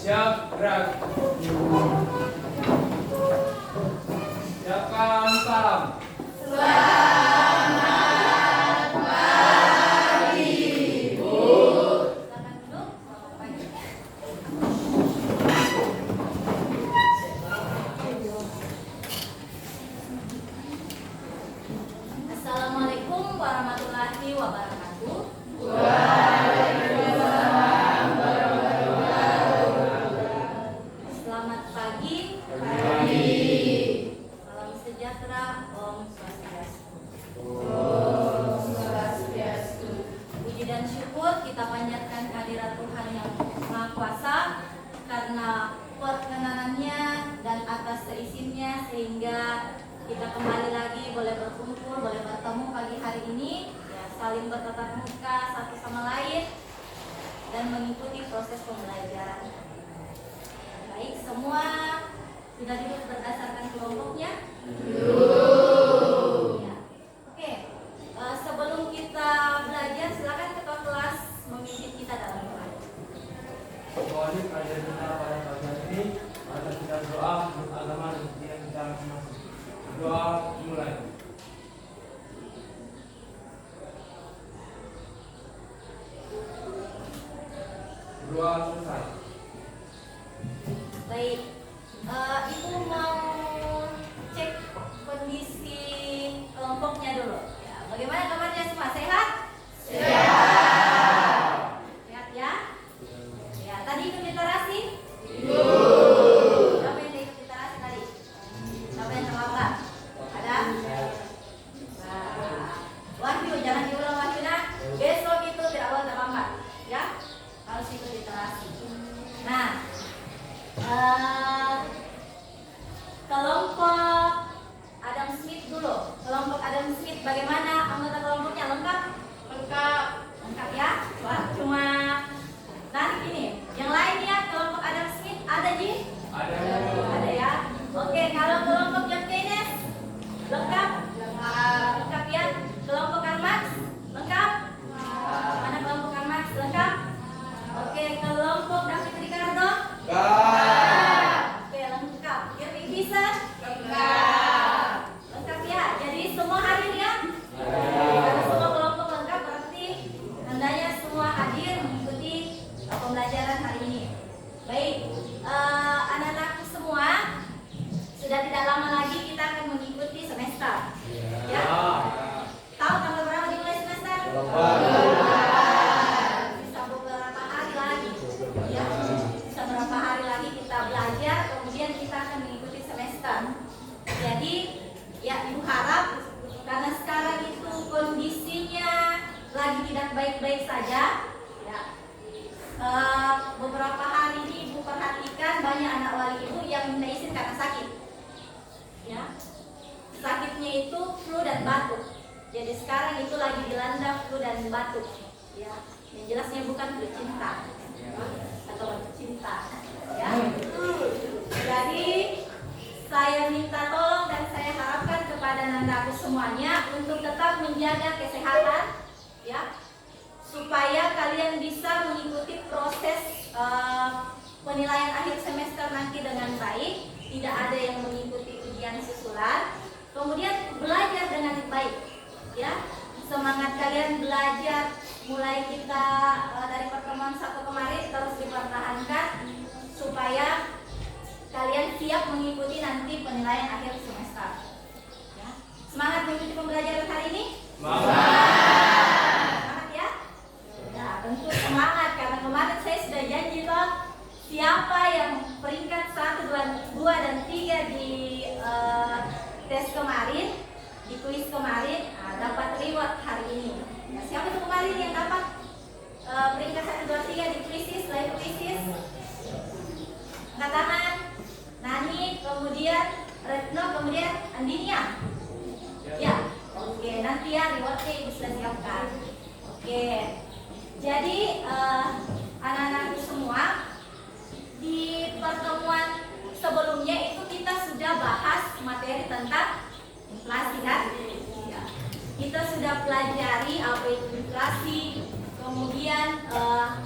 Siap, gerak. Siapkan, salam. Assalamualaikum warahmatullahi wabarakatuh. Selamat pagi. Salam sejahtera. Om Swastiastu. Puji dan syukur kita panjatkan kehadirat Tuhan yang Maha Kuasa karena perkenanannya dan atas seizinnya sehingga kita kembali lagi boleh berkumpul, boleh bertemu pagi hari ini, ya, saling bertatap muka satu sama lain dan mengikuti proses pembelajaran. Baik, semua sudah duduk berdasarkan kelompoknya? Ya. Oke, sebelum kita belajar, silakan ketua kelas memimpin kita dalam doa. Wajib ajar kita pada pagi hari ini, atas kita doa untuk agama dan yang kita masing-masing. Doa mulai. Doa selesai. Baik, Ibu mau cek kondisi kelompoknya dulu. Ya, bagaimana kabarnya semua? Sehat? Sehat ya? Ya, tadi ikut literasi? Siapa yang ikut literasi tadi? Siapa yang terlambat? Ada? Nah, Wahyu, jangan diulang Wahyu nak. Besok itu tidak boleh terlambat, ya? Harus ikut literasi. Nah, kelompok Adam Smith dulu. Kelompok Adam Smith, bagaimana anggota kelompoknya? Lengkap? Lengkap ya? Wah, cuma nanti ini. Yang lainnya kelompok Adam Smith ada Ji? Ada. Ada ya. Oke, kalau kelompok John Keynes lengkap? Lengkap ya. Kelompok Karl Marx lengkap? Mana kelompok Karl Marx lengkap? Oke, kelompok David Ricardo? Oke, lengkap. Irving Fisher? Lengkap ya. Jadi semua hadir ya? Karena semua kelompok lengkap berarti tandanya semua hadir mengikuti pembelajaran hari ini. Baik, anak-anakku semua, sudah tidak lama lagi kita akan mengikuti semester. Ya? Tahu tanggal berapa dimulai semester? Bisa beberapa hari lagi. Ya? Bisa beberapa hari lagi kita belajar, kemudian kita akan mengikuti semester. Jadi, ya Ibu harap karena sekarang itu kondisinya lagi tidak baik-baik saja, ya. Beberapa hari ini Ibu perhatikan banyak anak wali Ibu yang minta izin karena sakit, ya. Sakitnya itu flu dan batuk. Jadi sekarang itu lagi dilanda flu dan batuk, ya. Yang jelasnya bukan flu cinta atau batuk cinta, ya. Jadi saya minta tolong dan saya harapkan kepada anak-anakku semuanya untuk tetap menjaga kesehatan, ya, supaya kalian bisa mengikuti proses penilaian akhir semester nanti dengan baik, tidak ada yang mengikuti ujian susulan, kemudian belajar dengan baik, ya. Semangat kalian belajar mulai kita dari pertemuan satu kemarin terus dipertahankan supaya kalian siap mengikuti nanti penilaian akhir semester, ya. Semangat mengikuti pembelajaran hari ini? Semangat ya? Ya, tentu semangat karena kemarin saya sudah janji toh, siapa yang peringkat 1, 2, dan 3 di tes kemarin, di kuis kemarin, dapat reward hari ini. Nah, siapa itu kemarin yang dapat peringkat 1, 2, 3 di kuisis, live kuisis? Angkat tangan. Nani, kemudian Retno, kemudian Andinia. Ya, oke, nanti ya rewardnya Ibu sudah siapkan. Oke, jadi anak-anakku semua, di pertemuan sebelumnya itu kita sudah bahas materi tentang inflasi kan? Ya. Kita sudah pelajari apa itu inflasi, kemudian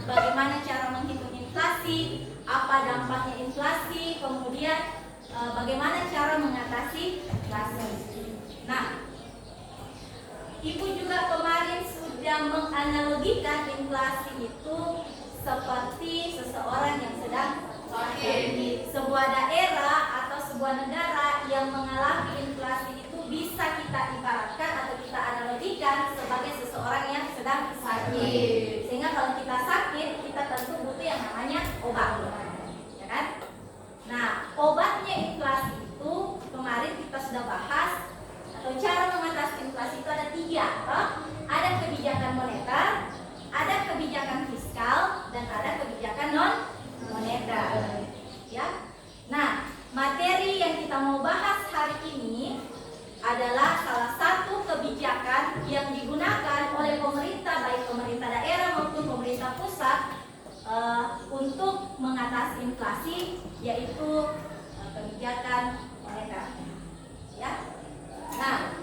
bagaimana cara menghitung inflasi, apa inflasi, kemudian bagaimana cara mengatasi inflasi. Nah, Ibu juga kemarin sudah menganalogikan inflasi itu seperti seseorang yang sedang sakit. Sebuah daerah atau sebuah negara yang mengalami inflasi itu bisa kita ibaratkan atau kita analogikan sebagai seseorang yang sedang sakit. Sehingga kalau kita sakit, kita tentu butuh yang namanya obat, ya kan? Nah, obatnya inflasi itu kemarin kita sudah bahas, atau cara mengatasi inflasi itu ada 3. Ada kebijakan moneter, ada kebijakan fiskal, dan ada kebijakan non moneter. Ya. Nah, materi yang kita mau bahas hari ini adalah salah satu kebijakan yang digunakan oleh pemerintah, baik pemerintah daerah maupun pemerintah pusat, untuk mengatasi inflasi, yaitu kebijakan moneter. Ya. Nah,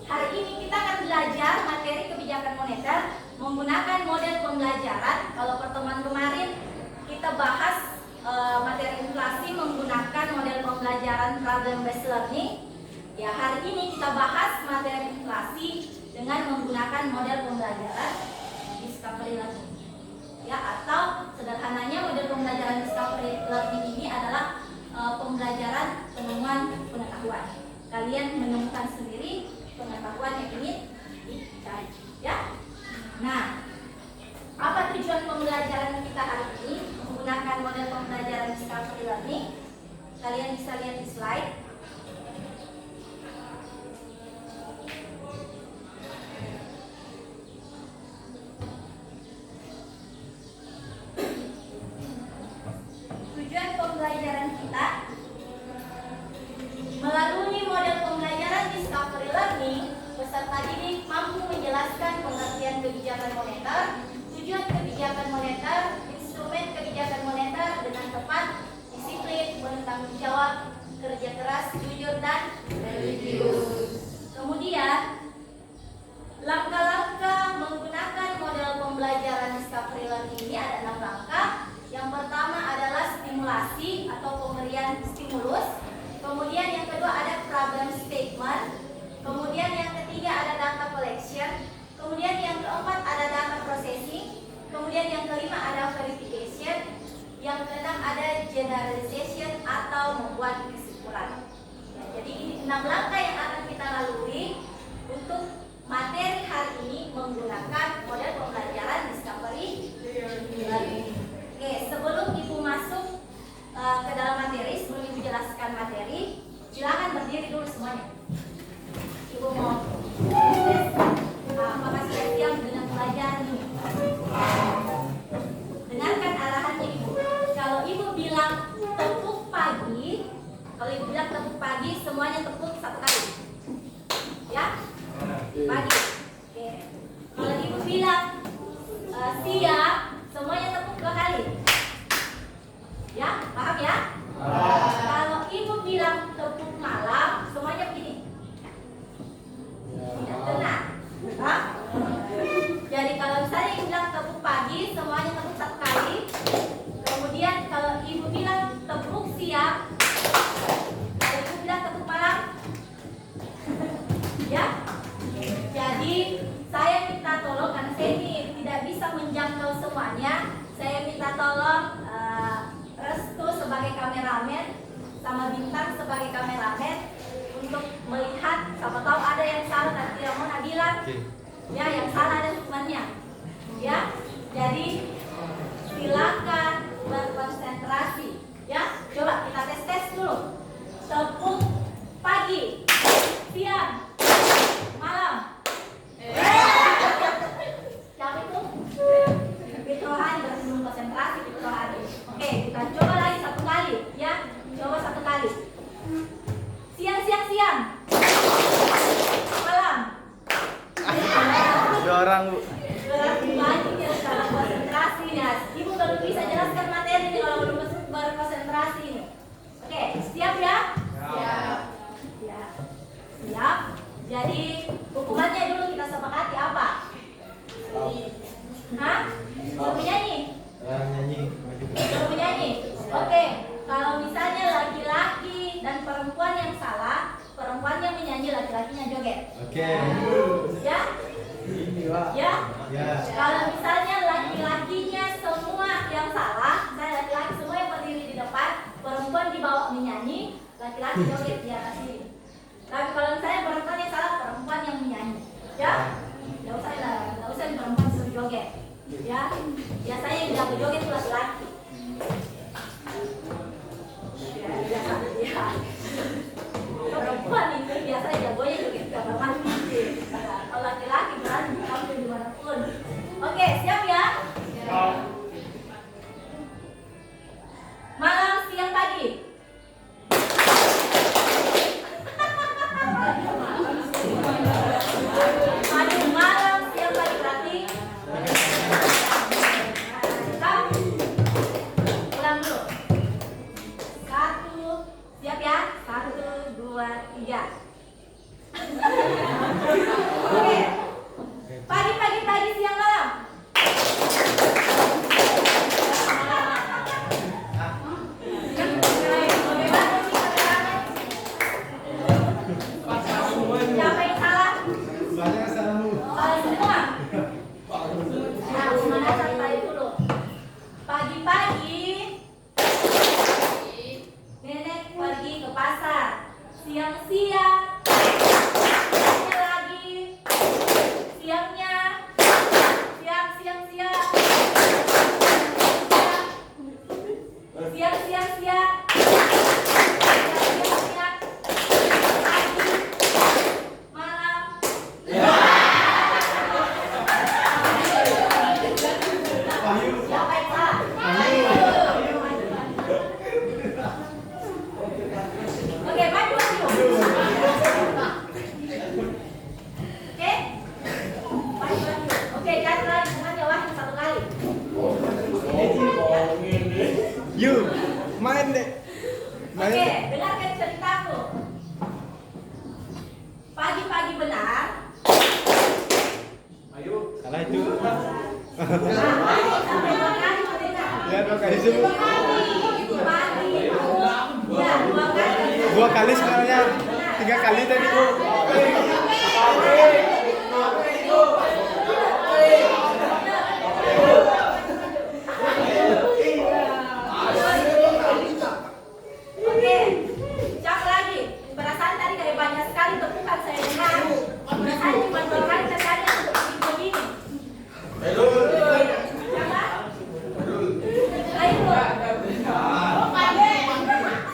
hari ini kita akan belajar materi kebijakan moneter menggunakan model pembelajaran. Kalau pertemuan kemarin kita bahas materi inflasi menggunakan model pembelajaran problem based learning. Ya, hari ini kita bahas materi inflasi dengan menggunakan model pembelajaran discovery learning. Ya, atau sederhananya model pembelajaran discovery learning ini adalah pembelajaran penemuan pengetahuan. Kalian menemukan sendiri pengetahuan yang ingin dicari, ya. Nah, apa tujuan pembelajaran kita hari ini menggunakan model pembelajaran discovery learning? Kalian bisa lihat di slide. Tujuan pembelajaran kita melalui model pembelajaran discovery learning, peserta didik mampu menjelaskan pengertian kebijakan moneter, tujuan kebijakan moneter, instrumen kebijakan moneter dengan tepat, disiplin, bertanggung jawab, kerja keras, jujur, dan religius. Kemudian, langkah-langkah menggunakan model pembelajaran discovery learning ini ada 6 langkah. Yang pertama adalah stimulasi atau pemberian stimulus. Kemudian yang kedua ada problem statement. Kemudian yang ketiga ada data collection. Kemudian yang keempat ada data processing. Kemudian yang kelima ada verification. Yang keenam ada generalization atau membuat kesimpulan. Ya, jadi ini 6 langkah yang akan kita lalui untuk materi hari ini menggunakan model pembelajaran discovery learning. Oke, sebelum Ibu masuk ke dalam materi, sebelum Ibu jelaskan materi, silakan berdiri dulu semuanya. Ibu mau tes apakah sudah siap dengan pelajaran ini? Dengarkan arahannya Ibu. Kalau Ibu bilang tepuk pagi, kalau Ibu bilang tepuk pagi, semuanya tepuk 1 kali. Ya? Pagi. Oke. Kalau Ibu bilang siap, semuanya tepuk 2 kali. Ya, paham ya? Kalau Ibu bilang tepuk malam, semuanya begini. Tidak tenang. Jadi kalau misalnya Ibu bilang tepuk pagi, semuanya tepuk 1 kali. Kemudian kalau Ibu bilang tepuk siang, kalau Ibu bilang tepuk malam, ya. Jadi saya minta tolong, karena saya ini tidak bisa menjangkau semuanya. Saya minta tolong Restu sebagai kameramen sama Bintang sebagai kameramen untuk melihat, siapa tahu ada yang salah dan tidak mau bilang. Ya, yang salah ada temannya. Ya, jadi silakan berkonsentrasi. Ya, coba kita tes dulu. Tepuk pagi, siang, malam. Siapa itu? Fitrohani, belum konsentrasi Fitrohani. Oke, kita coba lagi 1 kali. Ya, coba 1 kali. Siang. Malam. Dua orang, Bu. Berarti pagi kita salah konsentrasi. laki-laki joget di atas ini. Tapi kalau misalnya perempuan yang salah, perempuan yang menyanyi. Ya, nggak usah perempuan suruh joget. Ya, biasanya yang jago joget itu laki-laki. Ya. Perempuan itu biasanya jagonya joget ke kamar mandi. Kalau laki-laki berani tampil dimanapun. Oke, siap ya? Malam, siang, pagi. Maju malam, siang, pagi berarti. Ulang dulu. 1, siap ya? 1, 2, 3. Oke. Pagi, pagi, pagi, siang, malam. Siapa yang salah? Oh, semua. Nah, pemanasan tadi dulu. Pagi-pagi nenek pergi ke pasar. Siang-siang nenek lagi. Siangnya siang-siang. Siang-siang. Pagi, malam. Siapa yang salah? Oke, maju. Oke? Maju. Oke, jangan lagi semuanya wahyu 1 kali. Yuk, main deh. Oke, dengarkan ceritaku. Pagi-pagi benar. Salah itu. Sampai 2 kali mau dengar. Ya 2 kali dulu. Pagi. Ya, 2 kali. 2 kali sebenarnya. 3 kali tadi. Oke, siapa lagi? Perasaan tadi kayak banyak sekali tepukan saya dengar. Perasaan cuma 2 kali terkadang untuk begini. Siapa? Hairul.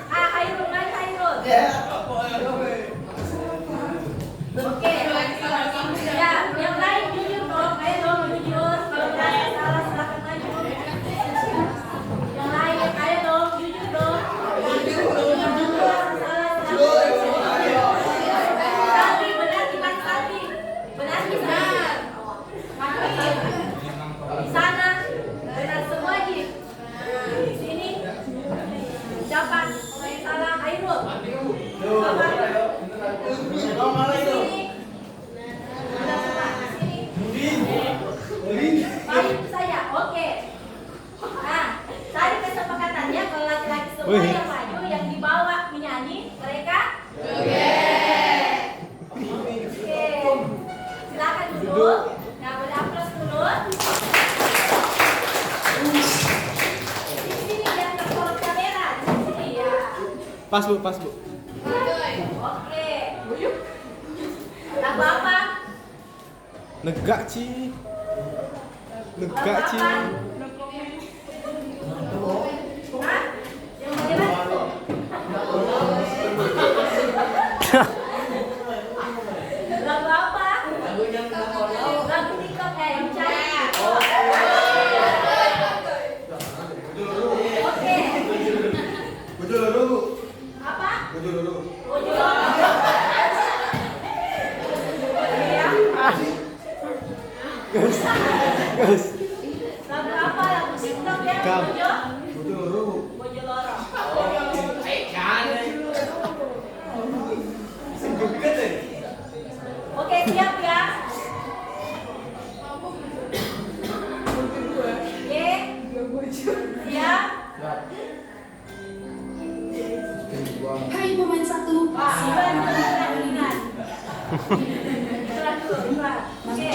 Hairul, main Hairul. Oke. Ya, yang lain jujur dong. Ayo dong jujur. Kalau berani salah silakan maju. Yang lain, ayo dong jujur dong. Salvi, benar bukan Salvi? Benar di sana. Benar semua Ji. Di sini. Siapa? Yang salah Hairul. Bapak. Di sini. Benar semua. Di sini. Baik itu saya. Oke. Nah, tadi kesepakatannya kalau laki-laki semua yang maju, yang dibawa menyanyi, mereka Oke. Silakan duduk. Nah, beraplaus dulu. Di sini jangan tersorot kamera. Di sini ya. Pas Bu, pas Bu. Oke. Lagu apa? Negak Ci. Lagu Negak Ci. apa? Hah? Yang bagaimana tuh? Lagu apa? Lagu TikTok yang cari. Oke. Apa? Bojo Loro. Ya. Guys. Lagu apa? Lagu TikTok ya? Kam. Bojo Loro. Oke, siap ya? Oke. Siap? Hai pemain 1. Ingat. Oke.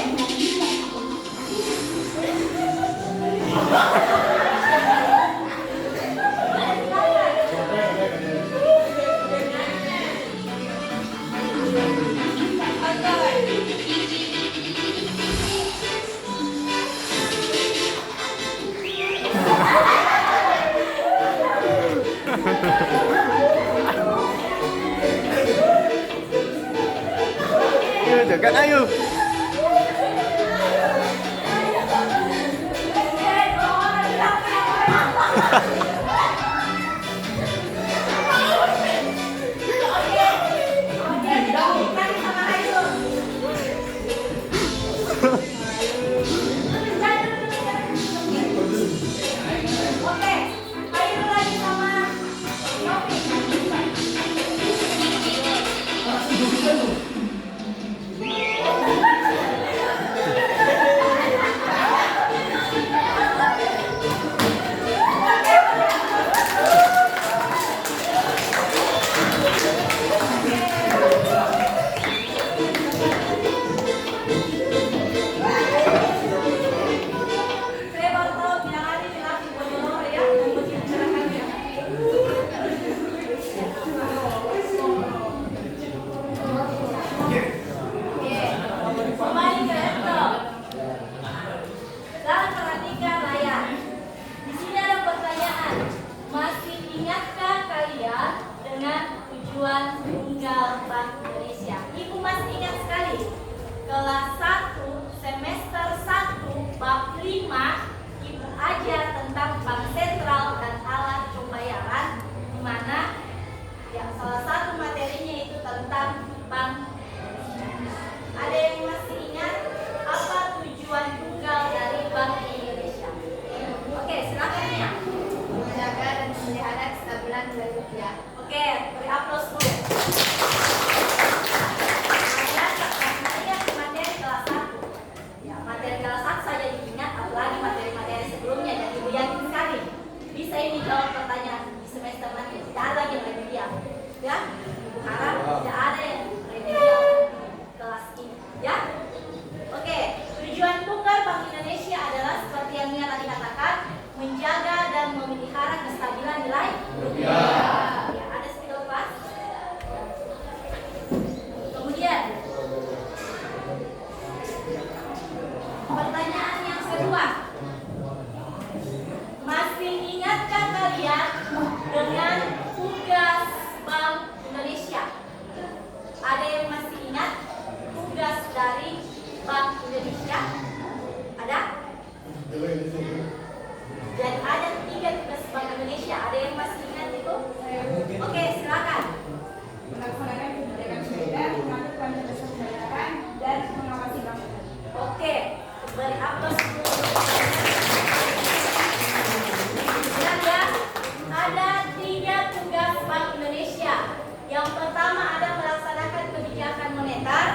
Kan ayo. Oke, ayo lagi sama Yopi. Saya baru tahu bilang hari ini lagi Bojonegoro ya, masyarakat ya. Oke, kembali ke laptop. Sekarang perhatikan layar. Di sini ada pertanyaan. Masih ingatkah kalian dengan tujuan tunggal Bank Indonesia? Ibu masih ingat sekali. Kelas 1 semester 1 bab 5 Ibu ajar tentang bank sentral dan alat pembayaran, di mana yang salah satu materinya itu tentang bank. Ada yang masih ingat apa tujuan tunggal dari Bank Indonesia? Oke, silakan ya. Menjaga dan memelihara kestabilan nilai rupiah. Oke, beri aplaus dulu. Materi kelas 1. Ya, materi kelas 1 saja diingat, apalagi materi-materi sebelumnya dan Ibu yakin sekali bisa ini jawab pertanyaan di semester nanti. Tidak ada lagi yang remedial. Ya, Ibu harap tidak ada yang remedial di kelas ini. Ya, oke. Tujuan tunggal Bank Indonesia adalah seperti yang Nia tadi katakan, menjaga dan memelihara kestabilan nilai rupiah. Ya, ada skill kelas. Kemudian pertanyaan yang kedua, masih ingatkah kalian dengan tugas Bank Indonesia? Ada yang masih ingat tugas dari Bank Indonesia? Ada? Dan ada 3 tugas Bank Indonesia. Ada yang masih ingat itu? Oke, silakan. Melaksanakan kebijakan moneter, mengatur panjang dasar pembayaran, dan mengawasi bank. Oke, beri aplaus dulu. Ingat ya, ada 3 tugas Bank Indonesia. Yang pertama ada melaksanakan kebijakan moneter,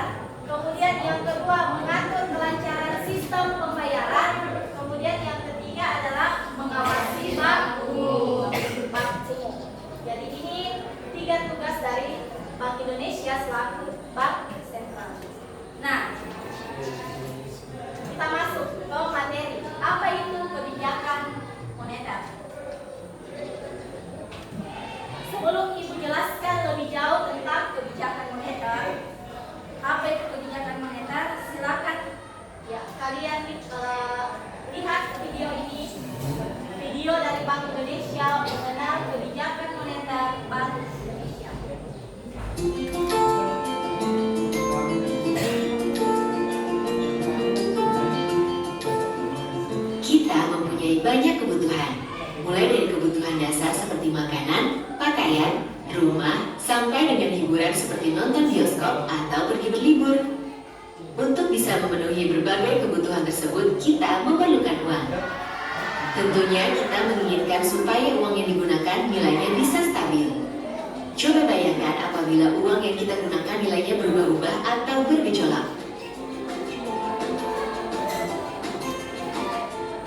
kemudian yang kedua mengatur kelancaran sistem pembayaran, kemudian yang ketiga adalah mengawasi bank umum. Jadi ini 3 tugas dari Bank Indonesia selaku bank sentral. Nah, kita masuk ke materi. Apa itu kebijakan moneter? Sebelum Ibu jelaskan lebih jauh tentang kebijakan moneter, apa itu kebijakan moneter? Silakan ya kalian lihat video ini, video dari Bank Indonesia mengenai kebijakan moneter Bank Indonesia. Kita mempunyai banyak kebutuhan, mulai dari kebutuhan dasar seperti makanan, pakaian, rumah, sampai dengan hiburan seperti nonton bioskop atau pergi berlibur. Untuk bisa memenuhi berbagai kebutuhan tersebut, kita memerlukan uang. Tentunya kita menginginkan supaya uang yang digunakan nilainya bisa stabil. Coba bayangkan apabila uang yang kita gunakan nilainya berubah-ubah atau bergejolak.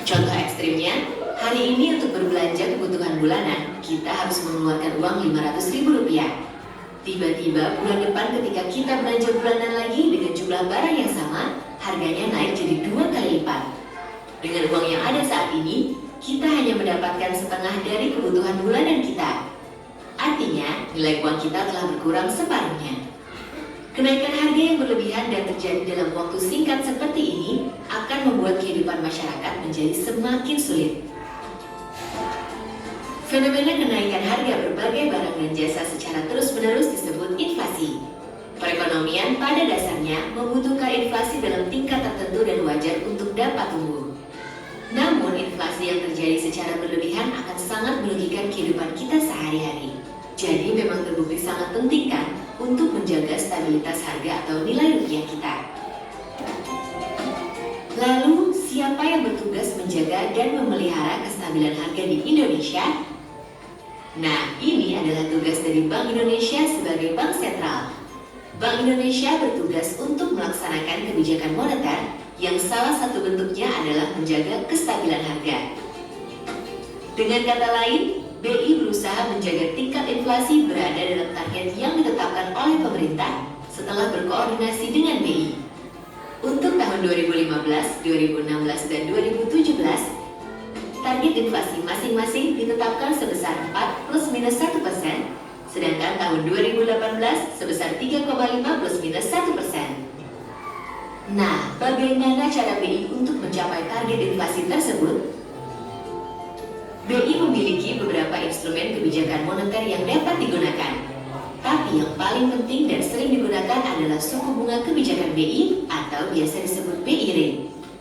Contoh ekstrimnya, hari ini untuk berbelanja kebutuhan bulanan, kita harus mengeluarkan uang Rp500.000. Tiba-tiba bulan depan ketika kita belanja bulanan lagi dengan jumlah barang yang sama, harganya naik jadi 2 kali lipat. Dengan uang yang ada saat ini, kita hanya mendapatkan setengah dari kebutuhan bulanan kita. Artinya, nilai uang kita telah berkurang separuhnya. Kenaikan harga yang berlebihan dan terjadi dalam waktu singkat seperti ini akan membuat kehidupan masyarakat menjadi semakin sulit. Fenomena kenaikan harga berbagai barang dan jasa secara terus-menerus disebut inflasi. Perekonomian pada dasarnya membutuhkan inflasi dalam tingkat tertentu dan wajar untuk dapat tumbuh. Namun, inflasi yang terjadi secara berlebihan akan sangat merugikan kehidupan kita sehari-hari. Jadi, memang terbukti sangat penting kan untuk menjaga stabilitas harga atau nilai rupiah kita. Lalu, siapa yang bertugas menjaga dan memelihara kestabilan harga di Indonesia? Nah, ini adalah tugas dari Bank Indonesia sebagai bank sentral. Bank Indonesia bertugas untuk melaksanakan kebijakan moneter yang salah satu bentuknya adalah menjaga kestabilan harga. Dengan kata lain, BI berusaha menjaga tingkat inflasi berada dalam target yang ditetapkan oleh pemerintah setelah berkoordinasi dengan BI. Untuk tahun 2015, 2016, dan 2017, target inflasi masing-masing ditetapkan sebesar 4 plus minus 1%, sedangkan tahun 2018 sebesar 3,5 plus minus 1%. Nah, bagaimana cara BI untuk mencapai target inflasi tersebut? BI memiliki beberapa instrumen kebijakan moneter yang dapat digunakan. Tapi yang paling penting dan sering digunakan adalah suku bunga kebijakan BI atau biasa disebut BI rate.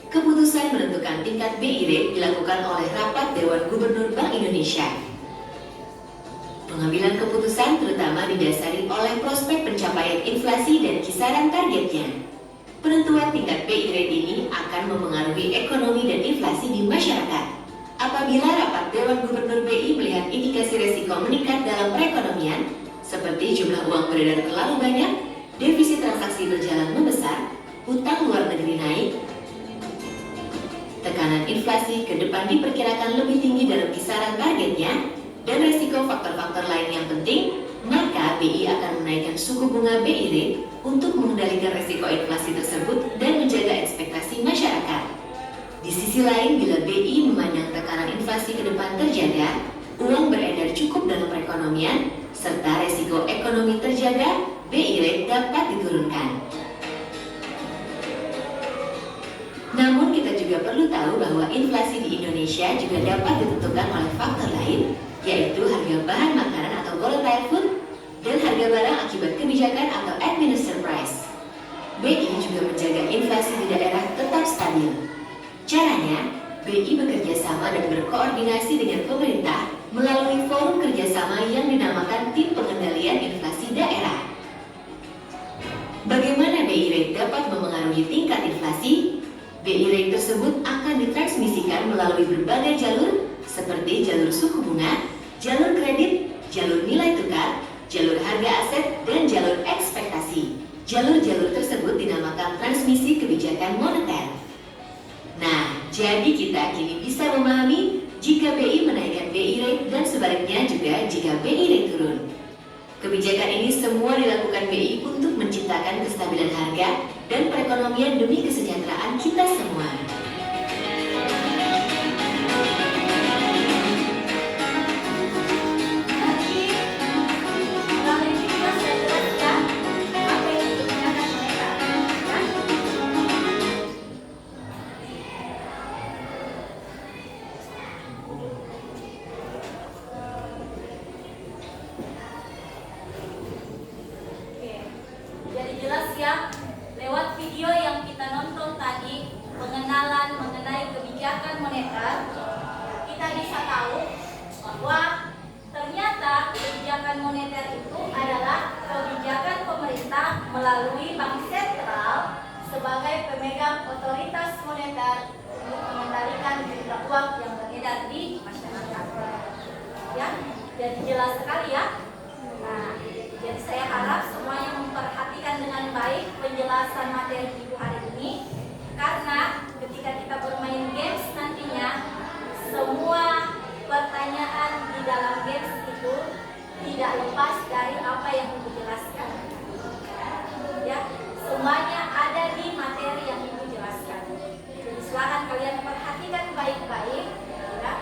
Keputusan menentukan tingkat BI rate dilakukan oleh rapat Dewan Gubernur Bank Indonesia. Pengambilan keputusan terutama didasari oleh prospek pencapaian inflasi dan kisaran targetnya. Penentuan tingkat BI rate ini akan mempengaruhi ekonomi dan inflasi di masyarakat. Apabila rapat Dewan Gubernur BI melihat indikasi resiko meningkat dalam perekonomian, seperti jumlah uang beredar terlalu banyak, defisit transaksi berjalan membesar, hutang luar negeri naik, tekanan inflasi ke depan diperkirakan lebih tinggi dalam kisaran targetnya, dan resiko faktor-faktor lain yang penting, maka BI akan menaikkan suku bunga BI rate untuk mengendalikan resiko inflasi tersebut dan menjaga ekspektasi masyarakat. Di sisi lain, bila BI memandang tekanan inflasi ke depan terjaga, uang beredar cukup dalam perekonomian, serta resiko ekonomi terjaga, BI rate dapat diturunkan. Namun kita juga perlu tahu bahwa inflasi di Indonesia juga dapat ditentukan oleh faktor lain, yaitu harga bahan makanan atau volatile food dan harga barang akibat kebijakan atau administered price. BI juga menjaga inflasi di daerah tetap stabil. Caranya, BI bekerja sama dan berkoordinasi dengan pemerintah melalui forum kerjasama yang dinamakan Tim Pengendalian Inflasi Daerah. Bagaimana BI rate dapat memengaruhi tingkat inflasi? BI rate tersebut akan ditransmisikan melalui berbagai jalur seperti jalur suku bunga, jalur kredit, jalur nilai tukar, jalur harga aset, dan jalur ekspektasi. Jalur-jalur tersebut dinamakan transmisi kebijakan moneter. Nah, jadi kita kini bisa memahami jika BI menaikkan BI rate dan sebaliknya juga jika BI rate turun. Kebijakan ini semua dilakukan BI untuk menciptakan kestabilan harga dan perekonomian demi kesejahteraan kita semua. Jelas ya, lewat video yang kita nonton tadi, pengenalan mengenai kebijakan moneter, kita bisa tahu bahwa ternyata kebijakan moneter itu adalah kebijakan pemerintah melalui bank sentral sebagai pemegang otoritas moneter untuk mengendalikan jumlah uang yang beredar di masyarakat. Ya, jadi jelas sekali ya. Nah, jadi saya harap semuanya memperhatikan dengan baik penjelasan materi ibu hari ini, karena ketika kita bermain games nantinya, semua pertanyaan di dalam games itu tidak lepas dari apa yang ibu jelaskan. Ya, semuanya ada di materi yang ibu jelaskan. Jadi silakan kalian perhatikan baik-baik. Ya.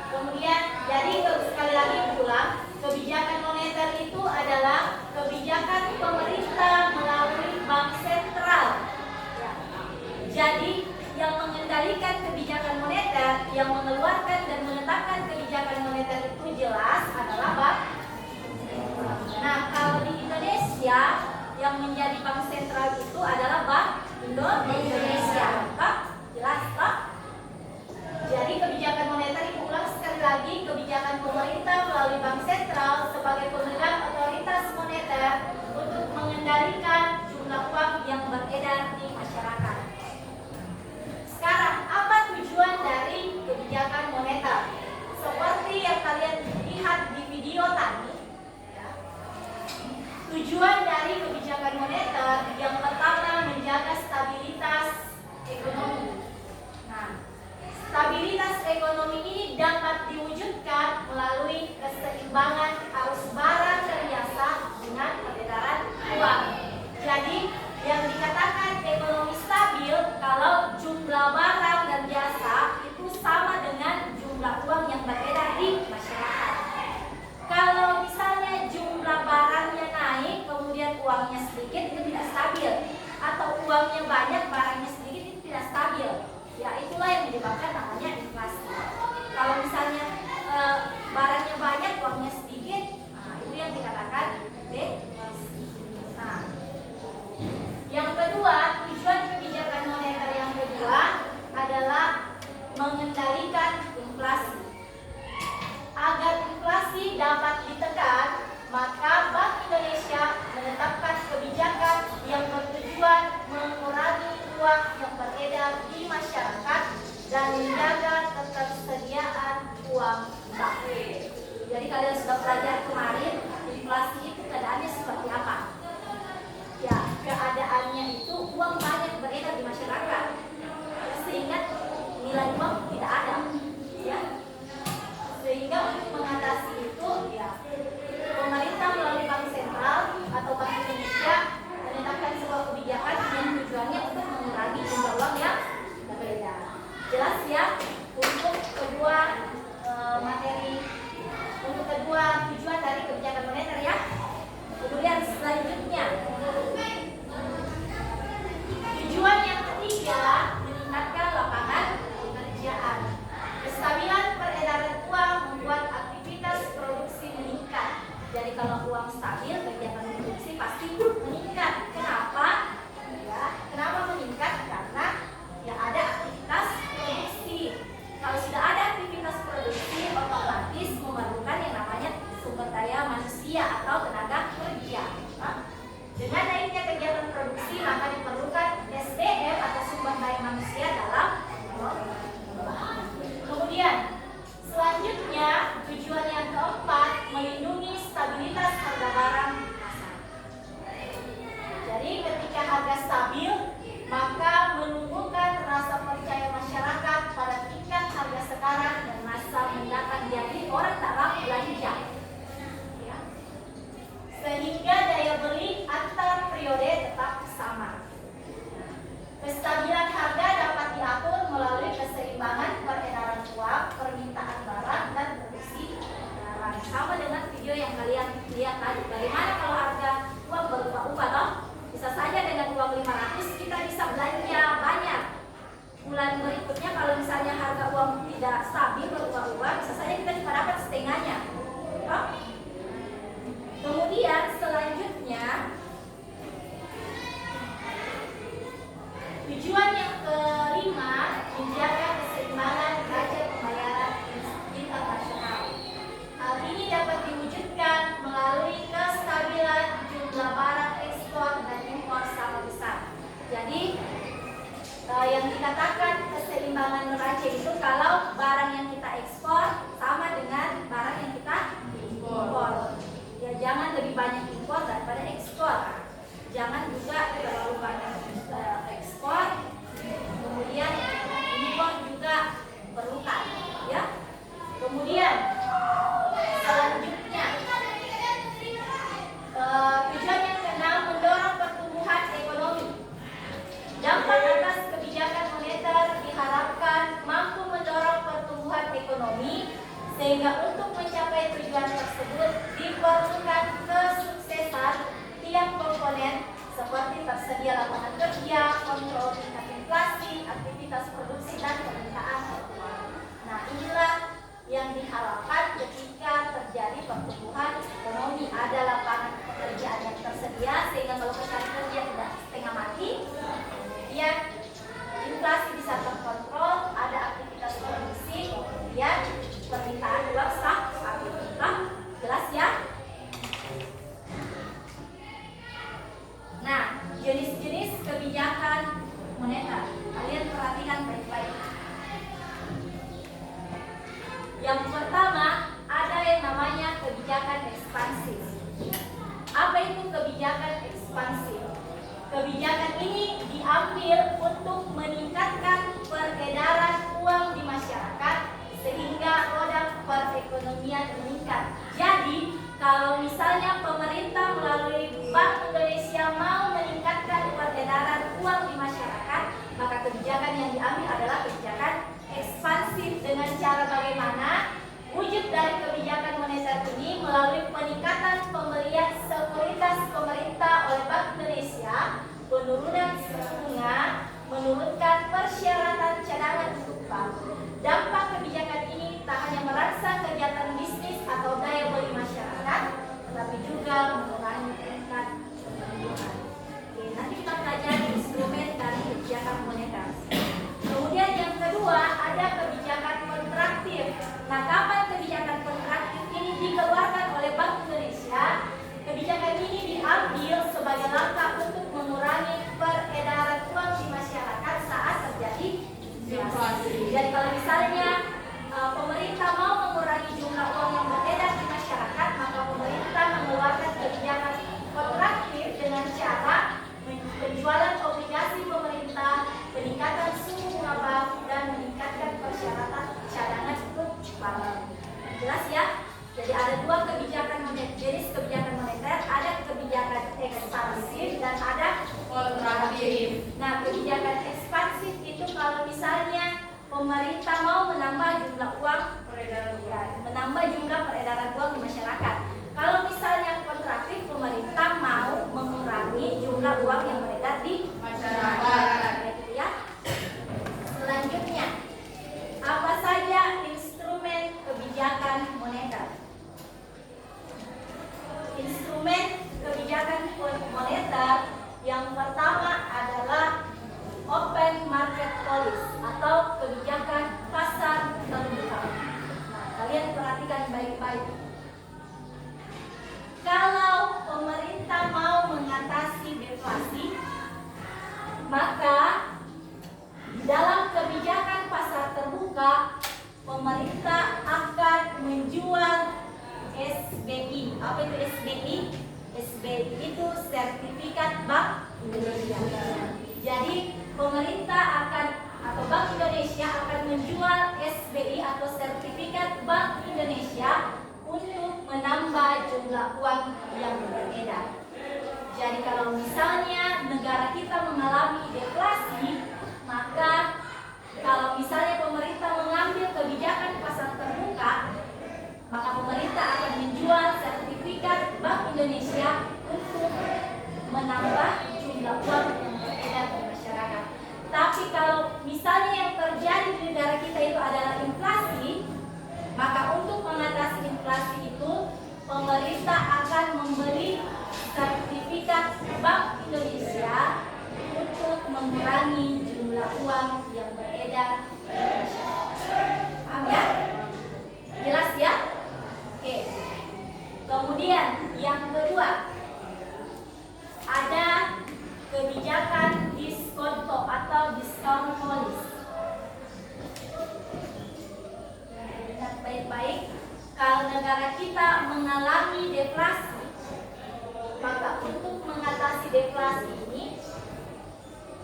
Kemudian, jadi sekali lagi ulang. Kebijakan moneter itu adalah kebijakan pemerintah melalui bank sentral. Ya. Jadi yang mengendalikan kebijakan moneter, yang mengeluarkan dan menetapkan kebijakan moneter itu jelas adalah bank. Nah, kalau di Indonesia diwujudkan melalui keseimbangan arus barang dan jasa dengan peredaran uang. Jadi yang dikatakan ekonomi stabil kalau jumlah barang dan jasa itu sama dengan jumlah uang yang beredar di masyarakat. Kalau misalnya jumlah barangnya naik kemudian uangnya sedikit, itu tidak stabil. Atau uangnya banyak barangnya sedikit, itu tidak stabil. Ya itulah yang menyebabkan namanya inflasi. Kalau misalnya barangnya banyak uangnya sedikit, itu yang dikatakan deflasi. Nah, yang kedua, tujuan kebijakan moneter yang kedua adalah mengendalikan inflasi. Agar inflasi dapat ditekan, maka Bank Indonesia menetapkan kebijakan yang bertujuan mengurangi uang yang beredar di masyarakat dan menjaga ketersediaan uang bank. Jadi kalian sudah belajar kemarin inflasi itu keadaannya seperti apa? Ya, keadaannya itu uang banyak beredar di masyarakat sehingga nilai uang tidak ada, ya. Sehingga untuk mengatasi itu, ya, pemerintah melalui Bank Sentral atau Bank Indonesia menetapkan sebuah kebijakan yang tujuannya untuk mengurangi jumlah uang yang beredar. Jelas ya, untuk kedua untuk kedua tujuan dari kebijakan moneter ya. Kemudian selanjutnya, tujuan yang ketiga meningkatkan lapangan pekerjaan. Kestabilan peredaran uang membuat aktivitas produksi meningkat. Jadi kalau uang stabil, kegiatan produksi pasti meningkat. Kenapa? Ya, kenapa meningkat? Karena ya ada aktivitas produksi. Kalau sudah ada aktivitas produksi, otomatis memerlukan yang namanya sumber daya manusia atau tenaga kerja. Dengan naiknya kegiatan produksi, maka diperlukan SDM atau sumber daya manusia dalam. Kemudian selanjutnya tujuan yang keempat melindungi stabilitas harga barang pasar. Jadi ketika harga stabil, maka menumbuhkan rasa percaya masyarakat pada tingkat harga sekarang dan masa mendatang, jadi orang tak ragu belanja. Ya. Sehingga daya beli antar periode tetap sama. Kestabilan harga dapat diatur melalui keseimbangan peredaran uang, permintaan barang, dan produksi barang. Sama dengan video yang kalian lihat tadi. Bagaimana kalau harga uang berubah-ubah toh? Bisa saja dengan uang 500 kita bisa belanja banyak. Bulan berikutnya kalau misalnya harga uang tidak stabil berubah-ubah, bisa saja kita cuma dapat setengahnya. Toh? Kemudian selanjutnya, tujuan yang kelima menjaga keseimbangan neraca pembayaran internasional. Hal ini dapat diwujudkan melalui kestabilan jumlah barang ekspor dan impor sama besar. Jadi yang dikatakan keseimbangan neraca itu kalau barang yang kita ekspor sama dengan barang yang kita impor. Ya jangan lebih banyak impor daripada ekspor. Jangan juga terlalu banyak ekspor, kemudian impor juga perlukan, ya. Kemudian selanjutnya tujuan yang keenam mendorong pertumbuhan ekonomi. Dampak atas kebijakan moneter diharapkan mampu mendorong pertumbuhan ekonomi, sehingga untuk mencapai tujuan tersebut diperlukan kesuksesan tiap komponen seperti tersedia lapangan kerja, kontrol tingkat inflasi, aktivitas produksi, dan permintaan uang. Nah, inilah yang diharapkan ketika terjadi pertumbuhan ekonomi. Ada lapangan pekerjaan yang tersedia sehingga kalau pencari kerja tidak setengah mati, kemudian inflasi bisa terkontrol, ada aktivitas produksi, kemudian permintaan uang stabil. Jelas ya? Nah, jenis-jenis kebijakan moneter kalian perhatikan baik-baik. Yang pertama, ada yang namanya kebijakan ekspansif. Apa itu kebijakan ekspansif? Kebijakan ini diambil untuk meningkatkan peredaran uang di masyarakat sehingga roda dunia meningkat. Jadi kalau misalnya pemerintah melalui Bank Indonesia mau meningkatkan peredaran uang di masyarakat, maka kebijakan yang diambil adalah kebijakan ekspansif. Dengan cara bagaimana? Wujud dari kebijakan moneter ini melalui peningkatan pemberian sekuritas pemerintah oleh Bank Indonesia, penurunan suku bunga, menurunkan persyaratan cadangan untuk bank. Dampak kebijakan ini tak hanya merangsang kegiatan bisnis atau daya beli masyarakat, tetapi juga mengurangi tingkat pengangguran. Oke, nanti kita pelajari instrumen dari kebijakan moneter. Kemudian yang kedua ada kebijakan kontraktif. Nah, kapan kebijakan kontraktif ini dikeluarkan oleh Bank Indonesia? Kebijakan ini diambil sebagai langkah untuk mengurangi peredaran uang di masyarakat saat terjadi inflasi. Jadi kalau misalnya pemerintah mau mengurangi jumlah uang yang beredar di masyarakat, maka pemerintah mengeluarkan kebijakan kontraktif dengan cara penjualan obligasi pemerintah, peningkatan suku bunga bank, dan meningkatkan persyaratan cadangan untuk bank. Jelas ya? Jadi ada dua kebijakan moneter, jenis kebijakan moneter, ada kebijakan ekspansif dan ada kontraktif. Nah, kebijakan ekspansif itu kalau misalnya pemerintah mau menambah jumlah uang peredaran uang, menambah jumlah peredaran uang di masyarakat. Kalau misalnya kontraktif, pemerintah mau mengurangi jumlah uang yang beredar di masyarakat. Gitu ya. Selanjutnya, apa saja instrumen kebijakan moneter? Instrumen kebijakan moneter yang pertama adalah open market policy atau kebijakan pasar terbuka. Nah, kalian perhatikan baik-baik. Kalau pemerintah mau mengatasi deflasi, maka dalam kebijakan pasar terbuka pemerintah akan menjual SBI. Apa itu SBI? SBI itu sertifikat Bank Indonesia. Jadi pemerintah akan atau Bank Indonesia akan menjual SBI atau sertifikat Bank Indonesia untuk menambah jumlah uang yang beredar. Jadi kalau misalnya negara kita mengalami deflasi, maka kalau misalnya pemerintah mengambil kebijakan pasar terbuka, maka pemerintah akan menjual sertifikat Bank Indonesia untuk menambah jumlah uang yang beredar di masyarakat. Tapi kalau misalnya yang terjadi di negara kita itu adalah inflasi, maka untuk mengatasi inflasi itu pemerintah akan membeli sertifikat Bank Indonesia untuk mengurangi jumlah uang yang beredar di masyarakat. Paham ya? Jelas ya? Oke. Kemudian yang kedua ada kebijakan diskonto atau discount policy. Ingat baik-baik, kalau negara kita mengalami deflasi, maka untuk mengatasi deflasi ini,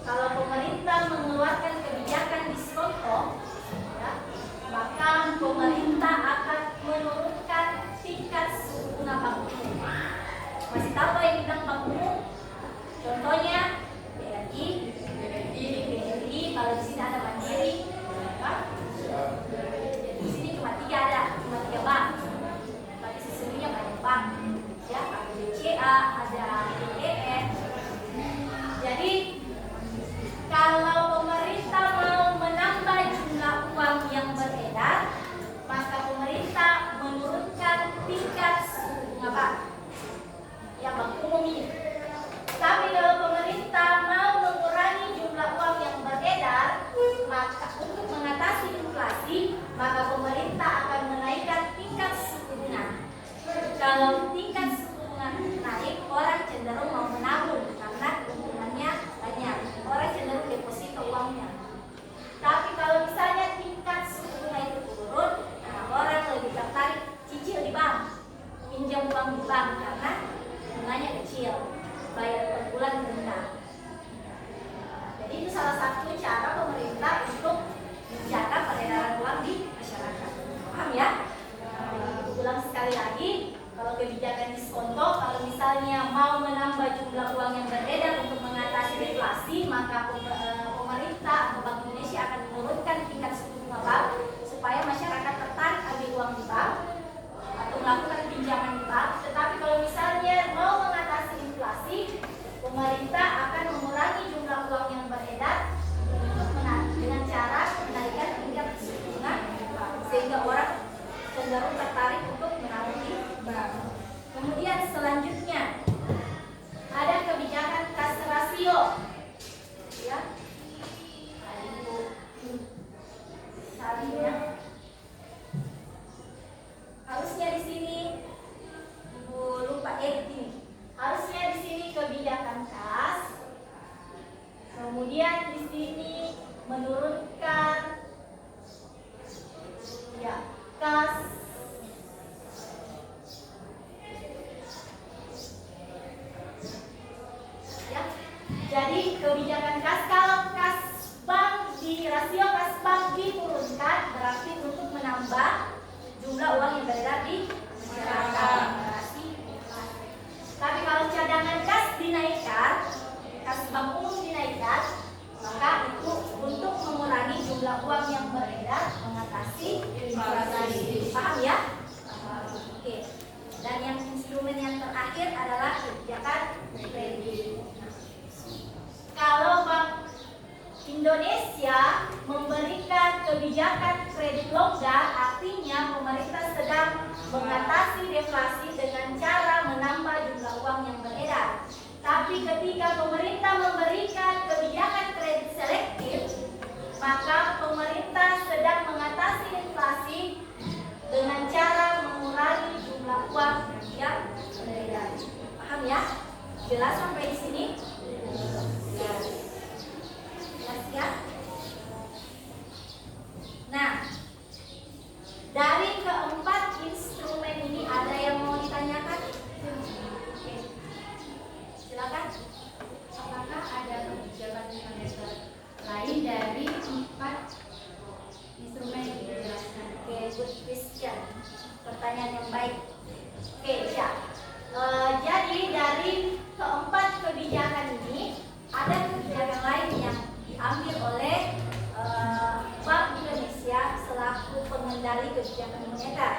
kalau pemerintah mengeluarkan kebijakan diskonto, ya, maka pemerintah akan menurunkan tingkat suku bunga bank umum. Masih tahu apa yang dibilang bank umum? Contohnya BRI, BRI, kalau di sini ada Mandiri, di sini cuma tiga bank. Tapi sesungguhnya banyak bank, ya, ada BCA, ada BDN. Jadi kalau pemerintah mau menambah jumlah uang yang beredar, maka pemerintah menurunkan tingkat suku bunga bank, ya, bank umum ini. Tapi kalau pemerintah mau mengurangi jumlah uang yang beredar, maka untuk mengatasi inflasi, maka pemerintah akan menaikkan tingkat suku bunga. Kalau tingkat suku bunga naik, orang cenderung mau menabung karena keuntungannya banyak. Orang cenderung deposito uangnya. Tapi kalau misalnya tingkat suku bunga itu turun, nah orang lebih tertarik cicil di bank, pinjam uang di bank karena bunganya kecil, bayar per bulan rendah. Jadi itu salah satu cara pemerintah untuk menjaga peredaran uang di masyarakat. Paham ya? baru tertarik untuk menaruh di bank. Kemudian selanjutnya ada kebijakan kas rasio, ya. Salingnya harusnya di sini Ibu lupa ini. Harusnya di sini kebijakan kas. Kemudian di sini menurunkan ya kas. Ya. Jadi kebijakan kas, kalau kas bank di rasio kas bank diturunkan berarti untuk menambah jumlah uang yang beredar di masyarakat. Tapi kalau cadangan kas dinaikkan, kas bank umum dinaikkan, maka itu untuk mengurangi jumlah uang yang beredar, mengatasi inflasi. Paham ya? Oke. Dan yang instrumen yang terakhir adalah kebijakan kredit. Kalau Bank Indonesia memberikan kebijakan kredit longgar, artinya pemerintah sedang mengatasi deflasi dengan cara menambah jumlah uang yang beredar. Tapi ketika pemerintah memberikan kebijakan kredit selektif, maka pemerintah sedang mengatasi inflasi dengan cara mengurangi jumlah uang yang beredar. Paham ya? Jelas sampai di sini? Jelas ya? Nah, dari keempat instrumen ini ada yang mau ditanyakan? Oke. Silakan. Apakah ada kebijakan moneter lain dari 4 instrumen yang dijelaskan? Oke, good question. Pertanyaan yang baik. Oke, ya. Jadi dari keempat kebijakan ini ada kebijakan lain yang diambil oleh Bank Indonesia selaku pengendali kebijakan moneter.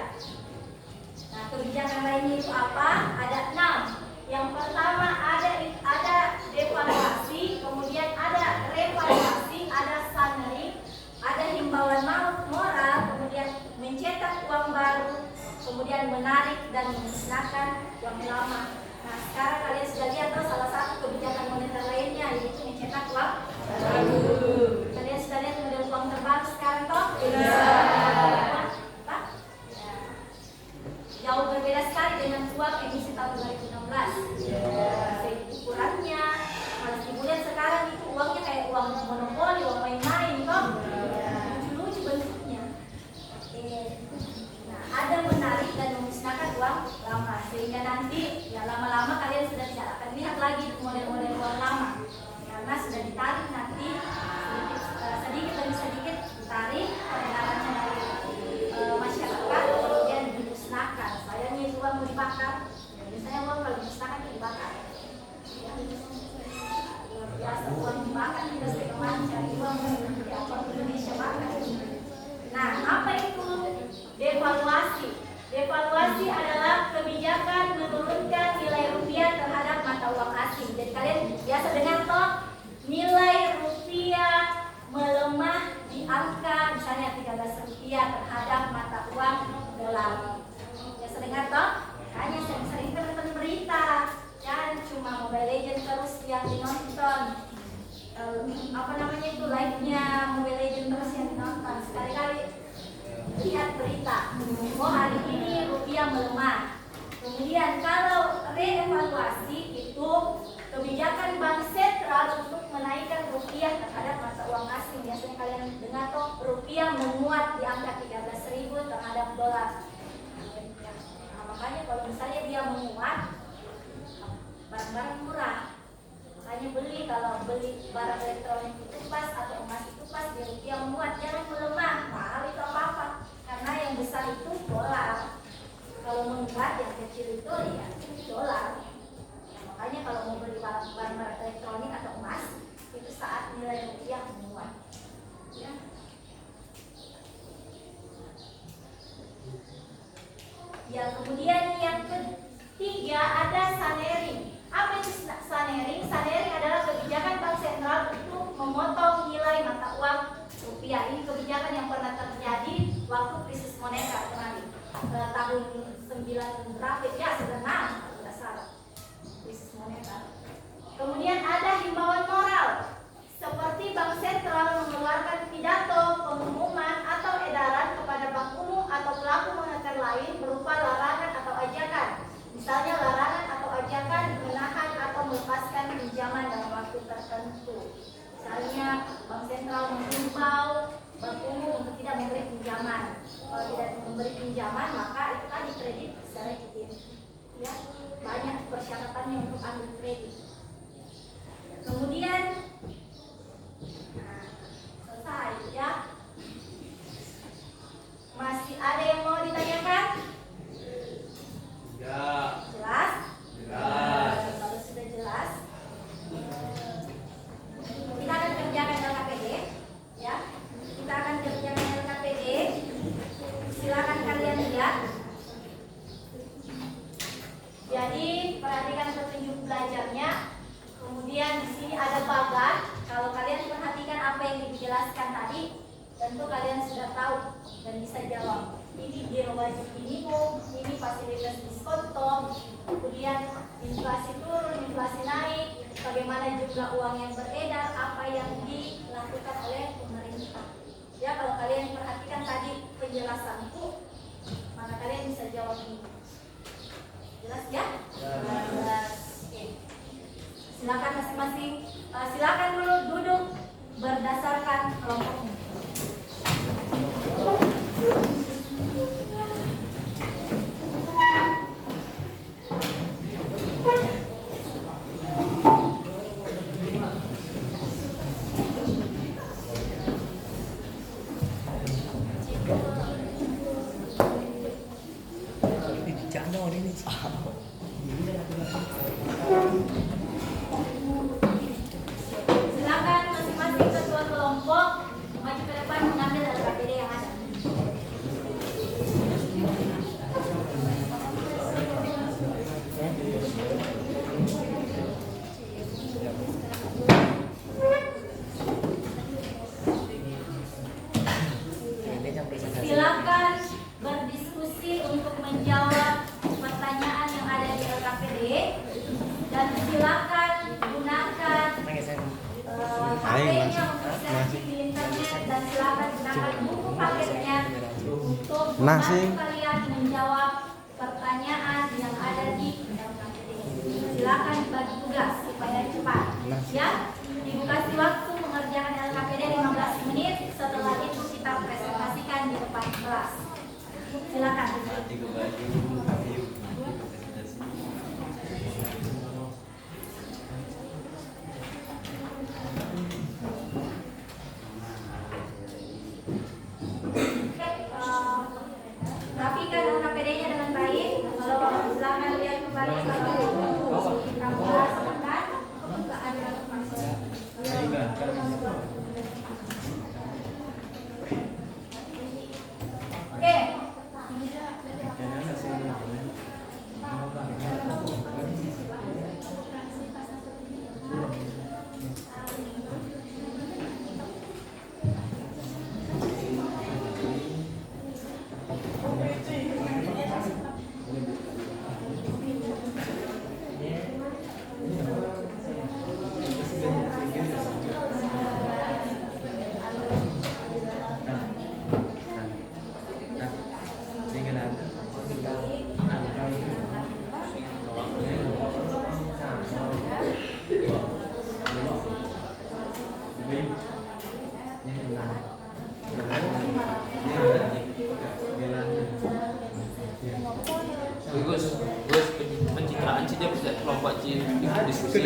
Nah, kebijakan lainnya itu apa? Ada 6. Yang pertama ada devaluasi, kemudian ada revaluasi, ada sanering, ada himbauan moral, kemudian mencetak uang baru, kemudian menarik dan memusnahkan uang lama. Nah, sekarang kalian sudah lihat tuh salah satu kebijakan moneter lainnya, yaitu mencetak uang baru. Kalian sudah lihat model uang terbaru sekarang toh? Pak? Jauh berbeda sekali dengan uang emisi tahun 2016. Ukurannya, malah dibuat sekarang itu uangnya kayak uang monopoli, uang main-main toh? Lucu-lucu bentuknya. Nah, ada menarik dan memusnahkan uang lama, sehingga nanti ya lama-lama kalian sudah tidak akan lihat lagi model-model uang lama, karena sudah ditarik nanti sedikit demi sedikit ditarik peredarannya dari masyarakat, kemudian dimusnahkan. Sayangnya itu uang mau dibakar. Biasanya uang kalau dimusnahkan itu dibakar. Luar biasa uang dibakar, kita sering mencari uang di akun Indonesia bakar. Nah, apa itu devaluasi? Devaluasi adalah kebijakan menurunkan nilai rupiah terhadap mata uang asing. Jadi kalian biasa dengar toh nilai rupiah melemah di angka misalnya 13 rupiah terhadap mata uang dolar. Biasa dengar toh? Hanya sering-sering nonton berita, dan cuma Mobile Legends terus yang dinonton. Apa namanya itu live-nya Mobile Legends terus yang dinonton. Sekali-kali lihat berita, oh hari ini rupiah melemah. Kemudian kalau reevaluasi itu kebijakan bank sentral untuk menaikkan rupiah terhadap mata uang asing. Biasanya kalian dengar toh rupiah menguat di angka 13.000 terhadap dolar. Nah, makanya kalau misalnya dia menguat, barang-barang murah. Makanya kalau beli barang elektronik itu pas atau emas itu pas di rupiah menguat, jangan melemah. Mahal itu apa-apa, karena yang besar itu dolar. Kalau menguat yang kecil itu ya dolar. Nah, makanya kalau mau beli barang elektronik atau emas itu saat nilai rupiah menguat. Ya. Ya, kemudian yang ketiga ada sanering. Apa itu sanering? Sanering adalah kebijakan bank sentral untuk memotong nilai mata uang rupiah. Ini kebijakan yang pernah terjadi waktu krisis moneter kemarin. pada tahun 9 berapa ya, 96 kalau tidak salah, krisis moneter. Kemudian ada himbauan moral, seperti Bank Sentral mengeluarkan pidato, pengumuman atau edaran kepada bank umum atau pelaku moneter lain berupa larangan atau ajakan. Misalnya larangan atau ajakan menahan atau melepaskan pinjaman dalam waktu tertentu. Misalnya Bank Sentral menghimbau bank umum untuk tidak memberi pinjaman. Kalau tidak memberi pinjaman maka itu kan dikredit secara izin. Ya, banyak persyaratannya untuk ambil kredit. Kemudian selesai ya. Masih ada yang mau ditanyakan? Ya. Jelas? Jelas. Kalau sudah jelas, kita akan kerjakan LKPD ya. Kita akan kerjakan LKPD. Silakan kalian lihat. Jadi perhatikan petunjuk belajarnya. Kemudian di sini ada bagan. Kalau kalian perhatikan apa yang dijelaskan tadi, tentu kalian sudah tahu dan bisa jawab. Ini giro wajib minimum, ini fasilitas diskonto, kemudian inflasi turun, inflasi naik, bagaimana jumlah uang yang beredar, apa yang dilakukan oleh pemerintah. Ya, kalau kalian perhatikan tadi penjelasanku, maka kalian bisa jawab ini. Jelas ya? Jelas. Oke. Silakan masing-masing, silakan dulu duduk berdasarkan kelompoknya. Silakan masing-masing ketua kelompok maju ke depan mengambil LKPD yang ada. Silakan berdiskusi untuk menjawab pertanyaan yang ada di LKPD dan silakan gunakan HP-nya untuk searching di internet dan silakan gunakan buku paketnya untuk membantu kalian menjawab pertanyaan yang ada di LKPD. Silakan bagi tugas supaya cepat. Ya, dikasih waktu mengerjakan LKPD 15 menit. Setelah itu kita presentasikan di depan kelas. Silakan. Rapikan LKPD-nya dengan baik. Kalau silakan lihat kembali kalau kita bahas tentang pembukaan Oke. Pencitraan sih dia bisa kelompok diskusi.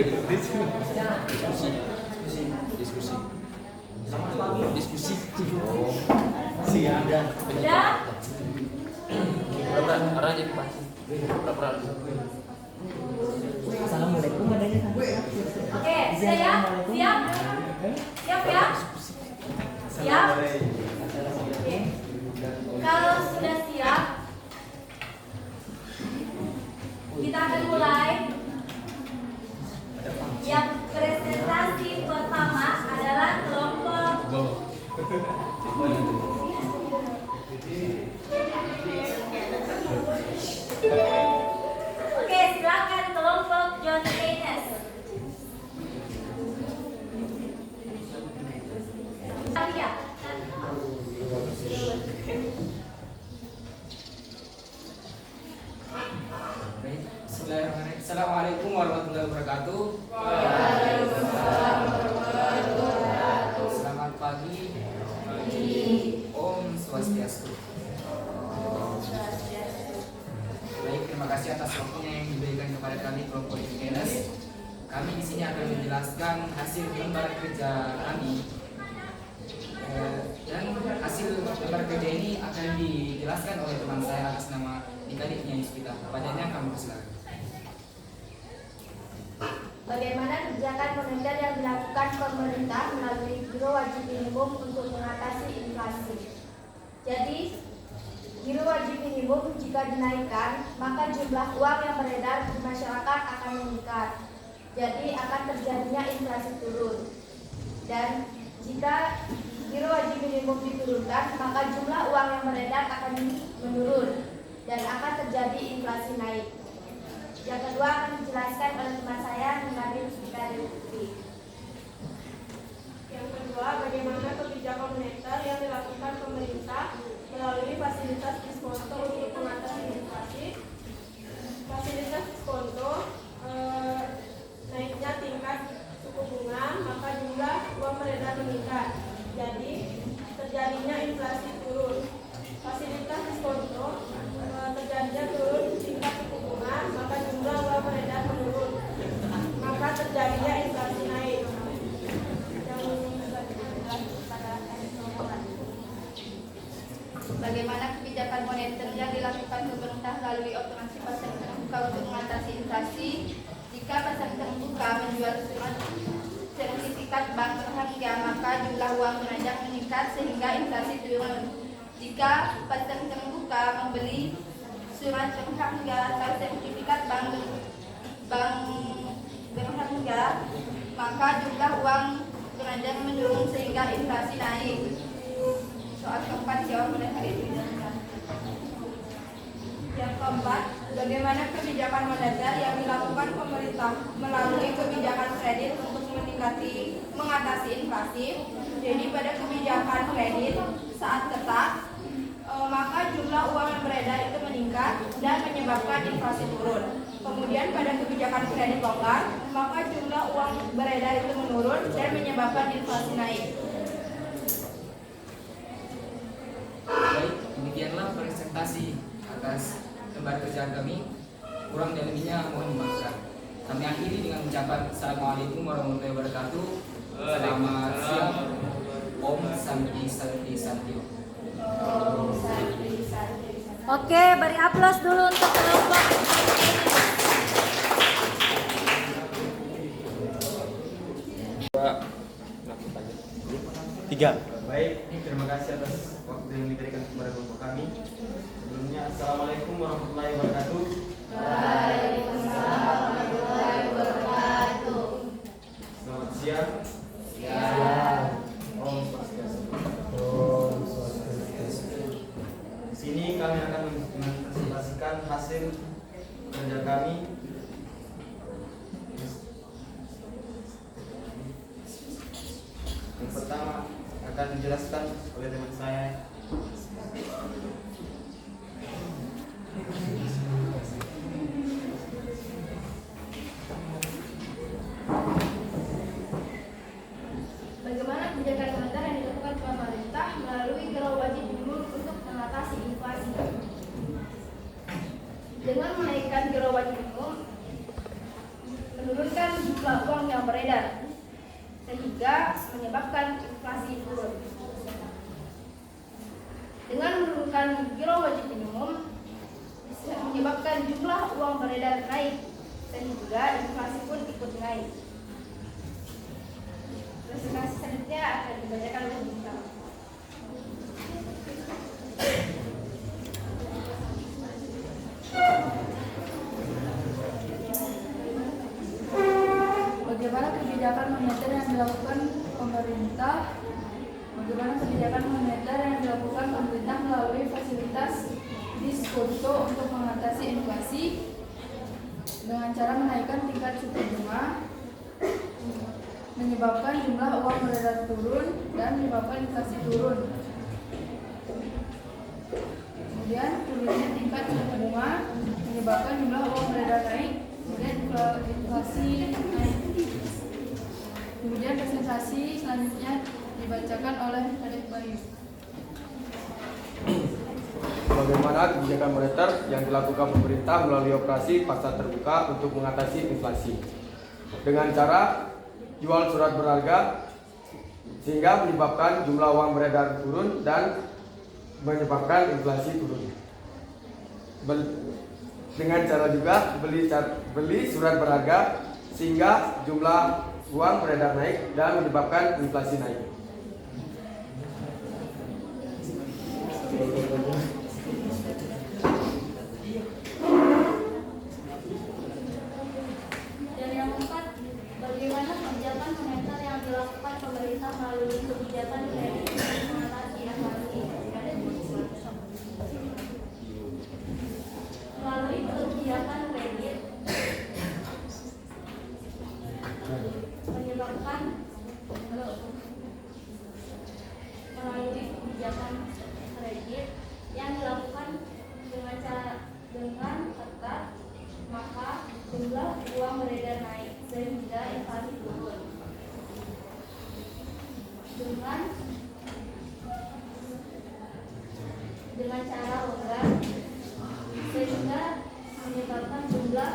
Siap. Sudah? Berapa jadi pas? Berapa? Oke, siap? Siap? Siap ya? Siap? Oke. Kalau sudah siap, kita akan mulai. Yang presentasi pertama adalah kelompok Assalamualaikum warahmatullahi wabarakatuh. Selamat pagi. Om Swastiastu. Baik, terima kasih atas waktunya yang diberikan kepada kami kelompok IPNS. Kami di sini akan menjelaskan hasil lembar kerja kami. Dan hasil lembar kerja ini akan dijelaskan oleh teman saya atas nama Dikadiknya Yuspita. Padanya kami persilakan. Bagaimana kebijakan moneter yang dilakukan pemerintah melalui Giro Wajib Minimum untuk mengatasi inflasi? Jadi, Giro Wajib Minimum jika dinaikkan, maka jumlah uang yang beredar di masyarakat akan meningkat. Jadi akan terjadinya inflasi turun. Dan jika Giro Wajib Minimum diturunkan, maka jumlah uang yang beredar akan menurun dan akan terjadi inflasi naik. Yang kedua akan dijelaskan oleh teman saya, Nabil Fikri. Yang kedua, bagaimana kebijakan moneter yang dilakukan pemerintah melalui fasilitas diskonto untuk mengatasi inflasi. Fasilitas diskonto naiknya tingkat suku bunga, maka jumlah uang beredar meningkat. Jadi terjadinya inflasi turun. Fasilitas diskonto terjadinya turun tingkat suku bunga, maka jumlah uang beredar menurun, maka terjadinya inflasi naik. Bagaimana kebijakan moneter yang dilakukan pemerintah melalui operasi pasar terbuka untuk mengatasi inflasi? Jika pasar terbuka menjual surat sertifikat bank berharga, maka jumlah uang beredar meningkat sehingga inflasi turun. Jika pasar terbuka membeli surat berharga atau sertifikat bank berharga, maka jumlah uang beredar menurun sehingga inflasi naik. Soal keempat jawab oleh Hari Ini. Yang keempat, bagaimana kebijakan moneter yang dilakukan pemerintah melalui kebijakan kredit untuk mengatasi inflasi. Jadi pada kebijakan kredit saat ketat, maka jumlah uang yang beredar itu meningkat dan menyebabkan inflasi turun. Kemudian pada kebijakan kredit longgar, maka jumlah uang beredar itu menurun dan menyebabkan inflasi naik. Baik, demikianlah presentasi atas lembar kerja kami. Kurang dan lebihnya mohon dimaafkan. Kami akhiri dengan ucapan Assalamualaikum warahmatullahi wabarakatuh. Selamat siang. Om Santi Santi Santio. Oke, beri aplaus dulu untuk kelompok. Tiga. Baik, terima kasih atas waktu yang diberikan kepada kelompok kami. Sebelumnya, Assalamualaikum warahmatullahi wabarakatuh. Waalaikumsalam warahmatullahi wabarakatuh. Selamat siang. Om Swastiastu. Di sini kami akan mempresentasikan hasil kerja kami. Yang pertama akan dijelaskan oleh teman saya. Bagaimana kebijakan moneter yang dilakukan pemerintah melalui Giro Wajib Minimum untuk mengatasi inflasi? Dengan menaikkan Giro Wajib Minimum, menurunkan jumlah uang yang beredar, sehingga menyebabkan inflasi turun. Dengan menurunkan Giro Wajib Minimum, bisa menyebabkan jumlah uang beredar naik, sehingga inflasi pun ikut naik. Presentasi selanjutnya akan dibacakan oleh Bintang. Bagaimana kebijakan moneter yang dilakukan pemerintah? Bagaimana kebijakan moneter yang dilakukan pemerintah melalui fasilitas diskonto untuk mengatasi inflasi dengan cara menaikkan tingkat suku bunga, menyebabkan jumlah uang beredar turun dan menyebabkan inflasi turun. Kemudian turunnya tingkat suku bunga menyebabkan jumlah uang beredar naik kemudian inflasi naik. Kemudian presentasi selanjutnya dibacakan oleh Adik Bayu. Bagaimana kebijakan moneter yang dilakukan pemerintah melalui operasi pasar terbuka untuk mengatasi inflasi dengan cara jual surat berharga sehingga menyebabkan jumlah uang beredar turun dan menyebabkan inflasi turun. Dengan cara juga beli surat berharga sehingga jumlah uang beredar naik dan menyebabkan inflasi naik. Dan yang keempat, bagaimana kebijakan moneter yang dilakukan pemerintah melalui kebijakan kredit untuk mengatasi inflasi? Melalui kebijakan kredit yang dilakukan dengan ketat, maka jumlah uang beredar naik sehingga inflasi turun. Dengan cara longgar sehingga menyebabkan jumlah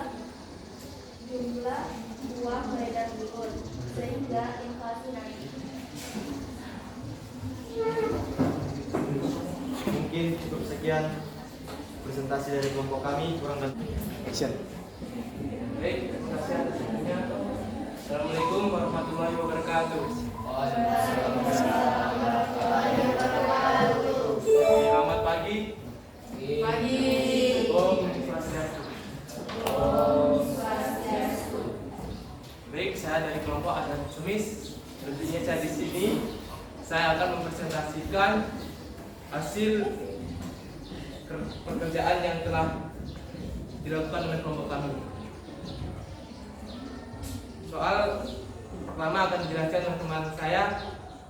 uang beredar turun sehingga inflasi naik. Mungkin cukup sekian presentasi dari kelompok kami, kurang lebih. Action. Baik, terima kasih atas waktunya. Assalamualaikum warahmatullahi wabarakatuh. Selamat pagi. Om Swastiastu. Baik, saya dari kelompok Adnan Sumis. Tentunya saya di sini saya akan mempresentasikan hasil pekerjaan yang telah dilakukan oleh kelompok kami. Soal pertama akan dijelaskan oleh teman saya,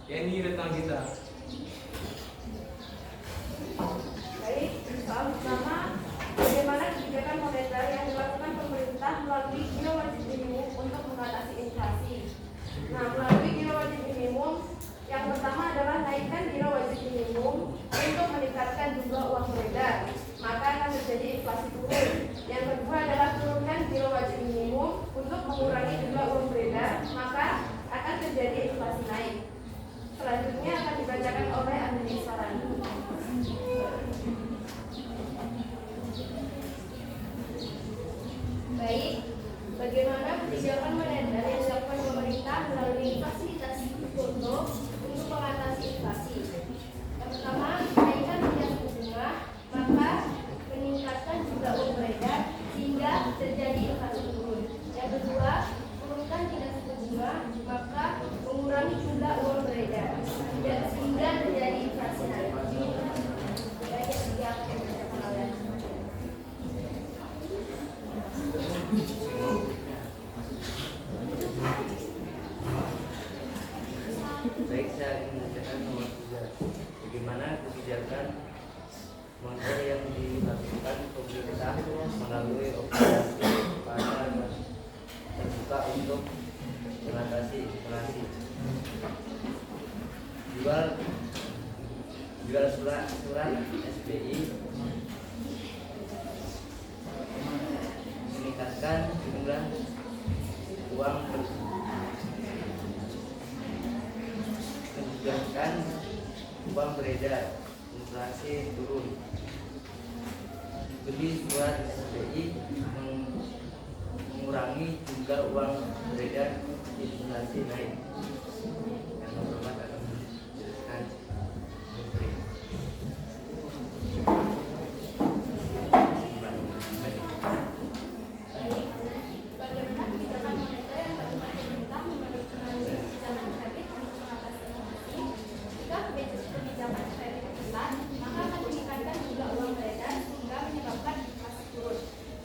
yakni Retno Gita. Baik, soal pertama, bagaimana kebijakan moneter yang dilakukan pemerintah melalui giro wajib minimum untuk mengatasi inflasi. Nah, melalui giro wajib minimum, yang pertama adalah naikkan giro wajib minimum untuk meningkatkan jumlah uang beredar, maka akan terjadi inflasi turun. Yang kedua adalah turunkan giro wajib minimum untuk mengurangi jumlah uang beredar, maka akan terjadi inflasi naik. Selanjutnya akan dibacakan oleh Andini Sarani. Baik, bagaimana kebijakan moneter yang dilakukan pemerintah melalui fasilitas foto untuk mengatasi inflasi? Yang pertama, naikkan tingkat suku bunga, maka meningkatkan jumlah uang beredar sehingga terjadi inflasi turun. Yang kedua, turunkan tingkat suku bunga, maka mengurangi jumlah uang beredar sehingga terjadi inflasi naik. Baik, yang ketiga akan dibacakan oleh Baik, saya ingin menceritakan nomor 3. Bagaimana kebijakan moneter yang dilakukan pemerintah melalui operasi pasar terbuka untuk mengatasi inflasi. Jual surat SBI, meningkatkan jumlah uang menjadikan uang beredar, inflasi turun. Beli surat SBI mengurangi jumlah uang beredar, inflasi naik. Yang nomor 4 akan menjelaskan Menteri. bagaimana kebijakan moneter yang dilakukan pemerintah melalui kebijakan kredit untuk mengatasi inflasi. Jika kebijakan kredit ketat, maka akan meningkatkan jumlah uang beredar sehingga menyebabkan inflasi turun.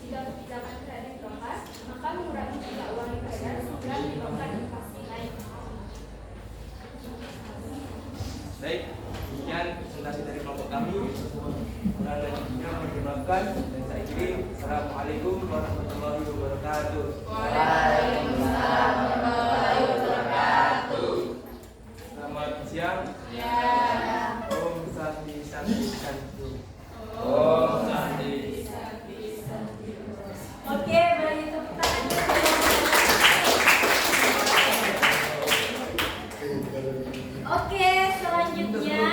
Jika kebijakan kredit lemah, maka mengurangi jumlah uang yang beredar sehingga menyebabkan inflasi naik. Baik, sekian presentasi dari kelompok kami. Dan lanjutnya menyebabkan dan saya akhiri. Assalamualaikum warahmatullahi wabarakatuh. Waalaikumsalam warahmatullahi wabarakatuh. Selamat siang. Ya. Om Santi Santi Santi. Om Santi. Oke, beri tepuk tangan. Oke, selanjutnya.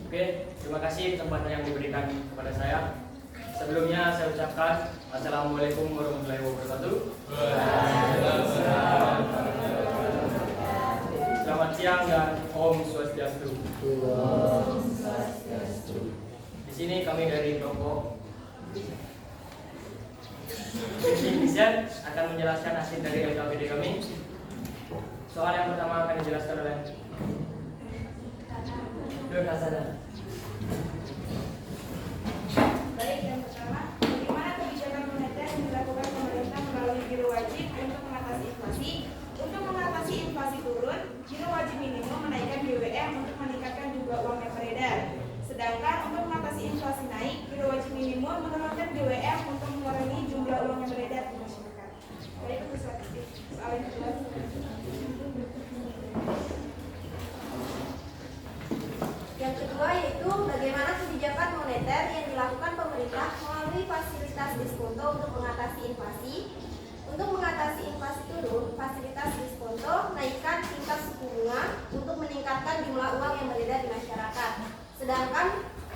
Oke, terima kasih kesempatan yang diberikan kepada saya. Sebelumnya saya ucapkan Assalamualaikum warahmatullahi wabarakatuh. Selamat siang dan Om Swastiastu. Di sini kami dari kelompok Vision akan menjelaskan hasil dari LKPD kami. Soal yang pertama akan dijelaskan oleh Dr. Hasanah. Baik, yang pertama, bagaimana kebijakan moneter yang dilakukan pemerintah melalui giro wajib untuk mengatasi inflasi? Untuk mengatasi inflasi turun, giro wajib minimum menaikkan GWM untuk meningkatkan jumlah uang yang beredar. Sedangkan untuk mengatasi inflasi naik, giro wajib minimum menurunkan GWM untuk mengurangi jumlah uang yang beredar di masyarakat. Baik, itu soal yang kedua. Yang kedua yaitu bagaimana kebijakan moneter yang dilakukan pemerintah melalui fasilitas diskonto untuk mengatasi inflasi. Untuk mengatasi inflasi turun, fasilitas diskonto naikkan tingkat suku bunga untuk meningkatkan jumlah uang yang beredar di masyarakat. Sedangkan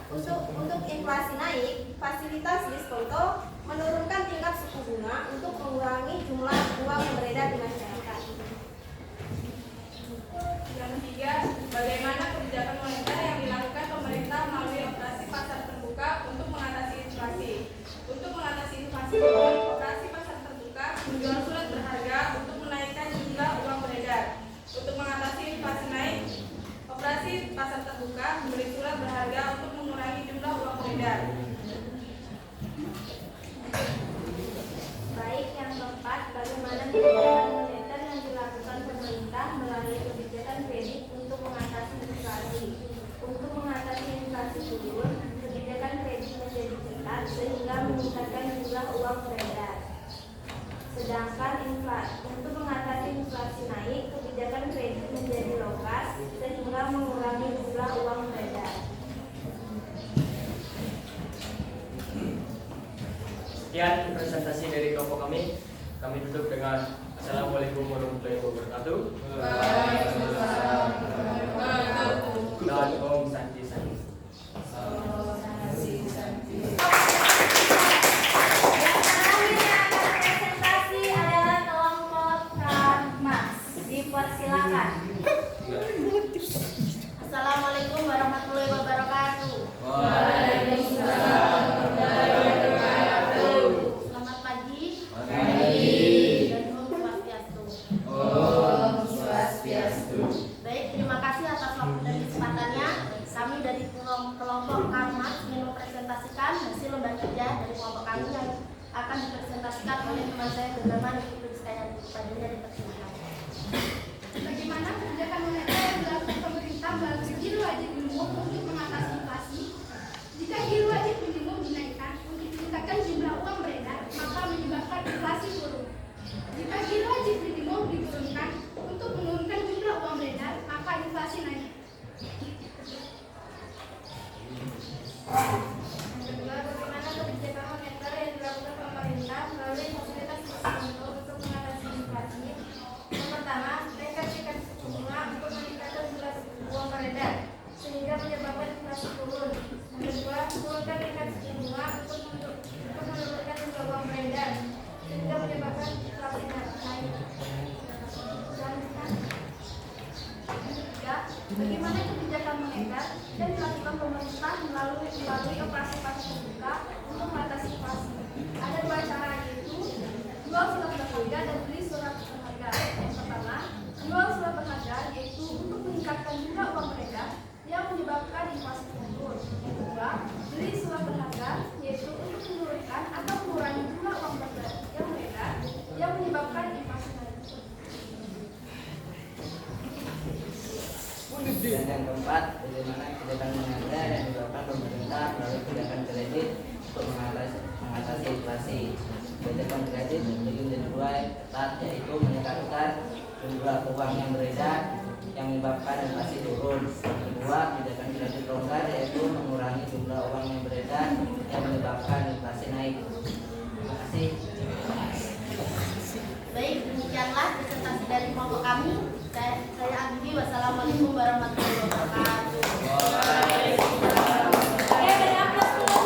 untuk inflasi naik, fasilitas diskonto menurunkan tingkat suku bunga untuk mengurangi jumlah uang yang beredar di masyarakat. Yang ketiga, bagaimana kebijakan moneter yang dilakukan pemerintah melalui operasi pasar terbuka untuk mengatasi inflasi. Untuk mengatasi inflasi, operasi pasar terbuka menjual surat berharga untuk menaikkan jumlah uang beredar. Untuk mengatasi inflasi naik, operasi pasar terbuka membeli surat berharga untuk mengurangi jumlah uang beredar. Baik, yang keempat, bagaimana kebijakan moneter yang dilakukan pemerintah melalui kebijakan kredit untuk mengatasi inflasi. Untuk mengatasi inflasi turun, kebijakan kredit menjadi ketat sehingga meningkatkan jumlah uang beredar. Sedangkan untuk mengatasi inflasi naik, kebijakan kredit menjadi lokas sehingga mengurangi jumlah uang beredar. Sekian presentasi dari kelompok kami. Kami tutup dengan Assalamualaikum warahmatullahi wabarakatuh. Dan Om Santi Santi. Presentasi adalah kelompok Karmas. Dipersilakan. Assalamualaikum warahmatullahi wabarakatuh. Selamat pagi. Dan Om Swastiastu. Baik, terima kasih atas waktu dan kesempatannya. Kami dari kelompok Karmas ingin mempresentasikan hasil lembaga kerja dari kelompok kami yang akan dipresentasikan oleh teman saya bernama Niki Rizkayati. Padanya dipersilakan. Bagaimana kebijakan moneter yang dilakukan pemerintah melalui giro wajib minimum untuk mengatasi inflasi? Jika giro wajib minimum dinaikkan untuk meningkatkan jumlah uang beredar, maka menyebabkan inflasi turun. Jika giro wajib minimum diturunkan untuk menurunkan jumlah uang beredar, maka inflasi naik. Yang kedua, bagaimana kebijakan moneter yang dilakukan pemerintah melalui fasilitas diskonto untuk mengatasi inflasi. Yang pertama, naikkan tingkat suku bunga untuk meningkatkan jumlah uang beredar. yang beredar yang menyebabkan inflasi turun. Kedua, kebijakan kredit longgar yaitu mengurangi jumlah uang yang beredar yang menyebabkan inflasi naik. Terima kasih. Baik, demikianlah presentasi dari kelompok kami. Saya Agni. Wassalamualaikum warahmatullahi wabarakatuh. Oke, beri aplaus dulu.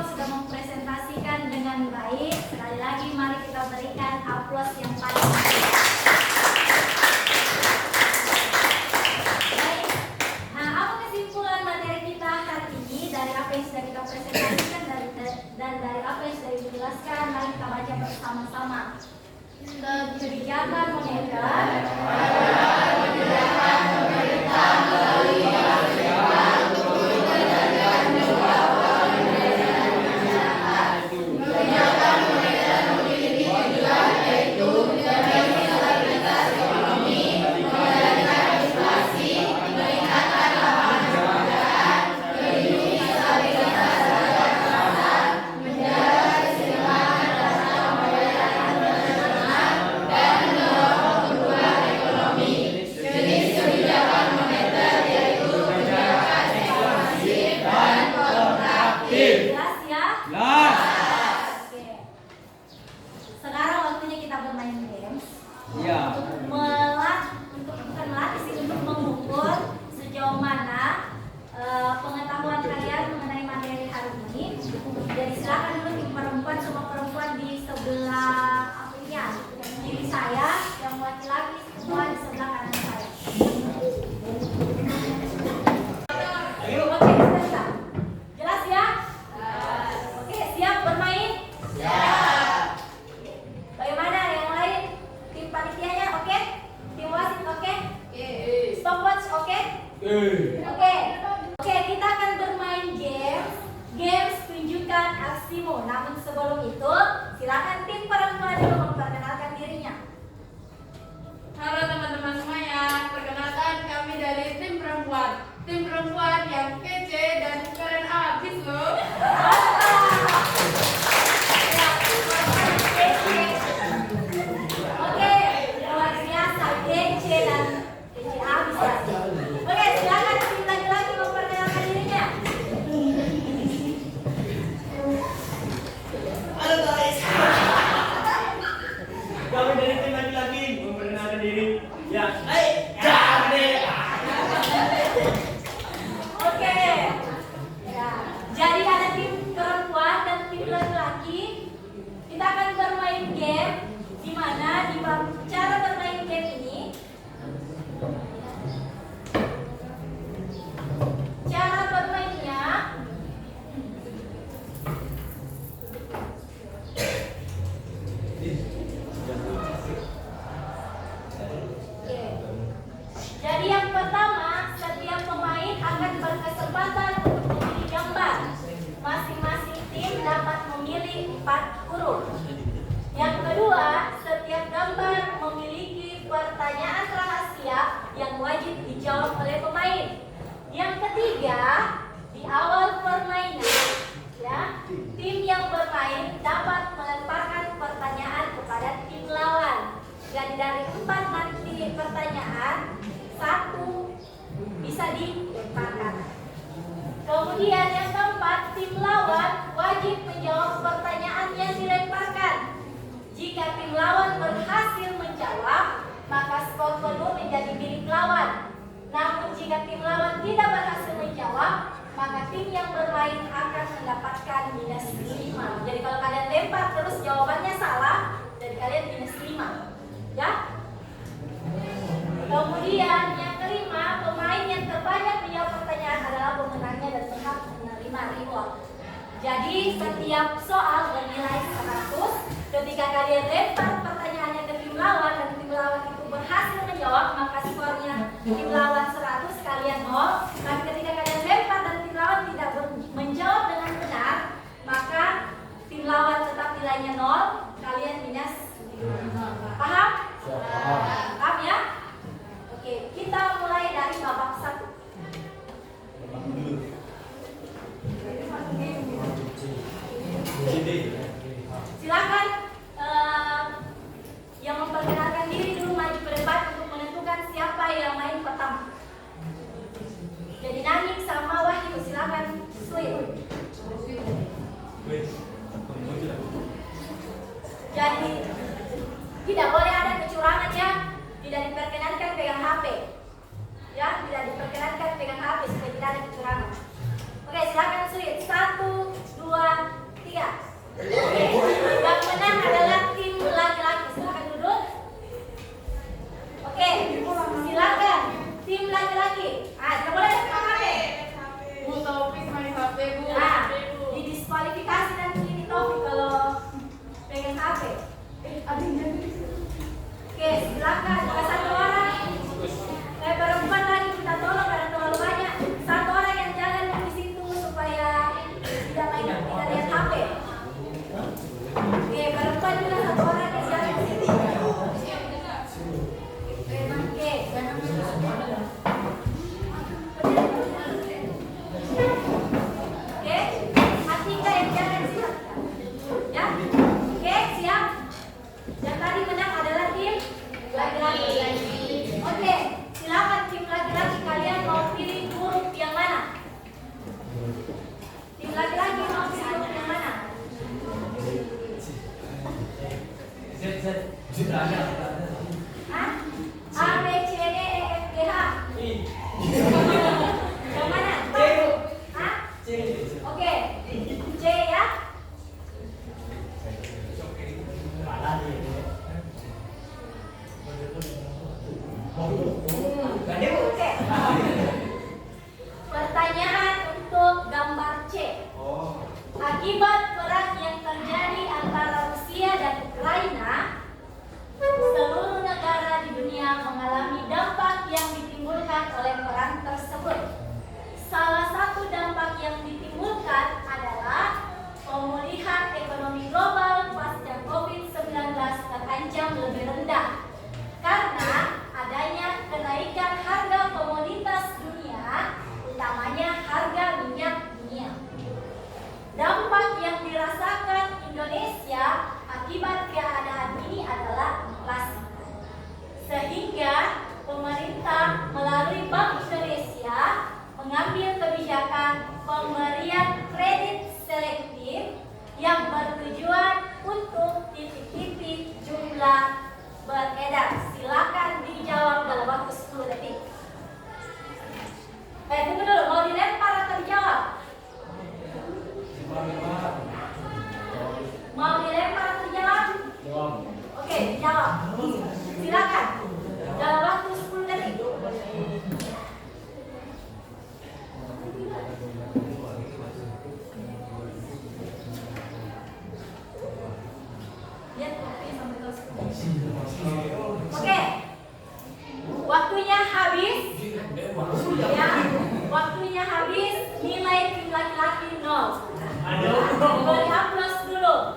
Sudah mempresentasikan dengan baik. Sekali lagi mari kita berikan aplaus yang paling baik. Baik. Nah, apa kesimpulan materi kita hari ini dari apa yang sudah kita presentasikan dan dari apa yang sudah dijelaskan? Mari kita baca bersama-sama. Kebijakan moneter jelas ya? Oke. Sekarang waktunya kita bermain games. Untuk bukan melatih sih, untuk mengukur sejauh mana pengetahuan kalian mengenai materi hari ini. Jadi silakan dulu tim perempuan, semua perempuan di sebelah kiri saya, yang laki-laki semua di sebelah kanan saya. Oke, sudah. Jelas ya? Oke, siap bermain? Siap. Bagaimana yang lain? Tim panitianya oke? Tim wasit oke? Stopwatch oke? Oke, kita akan bermain games tunjukkan aksimu. Namun sebelum itu, silakan tim perempuan dulu memperkenalkan dirinya. Halo teman-teman semuanya, perkenalkan kami dari tim perempuan. Tim perempuan yang kece dan keren abis loh. Oke, luar biasa, kece dan kece abis ya. Oke, silakan tim laki-laki memperkenalkan dirinya. Halo guys. Kami dari tim laki-laki memperkenalkan diri. Ya, Oke. Ya, jadi ada tim perempuan dan tim laki-laki. Kita akan bermain game di mana di cara bermain game ini cara bermainnya Oke. Jadi yang pertama, setiap pemain akan berkesempatan untuk memilih gambar. Masing-masing tim dapat memilih 4 huruf. Yang kedua, setiap gambar memiliki pertanyaan rahasia yang wajib dijawab oleh pemain. Yang ketiga, di awal permainan, ya, tim yang bermain dapat melemparkan pertanyaan kepada tim lawan. Jadi dari 4 nanti pertanyaan, 1 bisa dilemparkan. Kemudian yang keempat, tim lawan wajib menjawab pertanyaan yang dilemparkan. Jika tim lawan berhasil menjawab, maka skor penuh menjadi milik lawan. Namun jika tim lawan tidak berhasil menjawab, maka tim yang bermain akan mendapatkan -5. Jadi kalau kalian lempar terus jawabannya salah, jadi kalian -5. Ya? Kemudian yang kelima, pemain yang terbanyak menjawab pertanyaan adalah pemenangnya dan berhak menerima reward. Jadi setiap soal bernilai 100. Ketika kalian lempar pertanyaannya ke tim lawan dan tim lawan itu berhasil menjawab, maka skornya tim lawan 100, kalian 0. Tapi ketika kalian lempar dan tim lawan tidak menjawab dengan benar, maka tim lawan tetap nilainya 0, kalian minus. Paham? Paham ya? Oke, kita mulai dari babak 1. Silakan yang memperkenalkan Akibat perang yang terjadi antara Rusia dan Ukraina, seluruh negara di dunia mengalami dampak yang ditimbulkan oleh perang tersebut. Salah satu dampak yang ditimbulkan adalah pemulihan ekonomi global pasca COVID-19 terancam lebih rendah karena adanya kenaikan harga komoditas dunia, utamanya harga minyak dunia. Dampak yang dirasakan Indonesia akibat keadaan ini adalah inflasi. Sehingga pemerintah melalui Bank Indonesia mengambil kebijakan pemberian kredit selektif yang bertujuan untuk titik-titik jumlah beredar. Silakan dijawab dalam waktu 10 detik. Tunggu dulu, mau dilempar atau dijawab? Mau dilempar atau dijawab? Oke, dijawab. Silakan. Dalam waktu 10 detik. Oke. Waktunya habis. Ya. Waktunya habis. Nilai tim laki-laki 0. Beri aplaus dulu.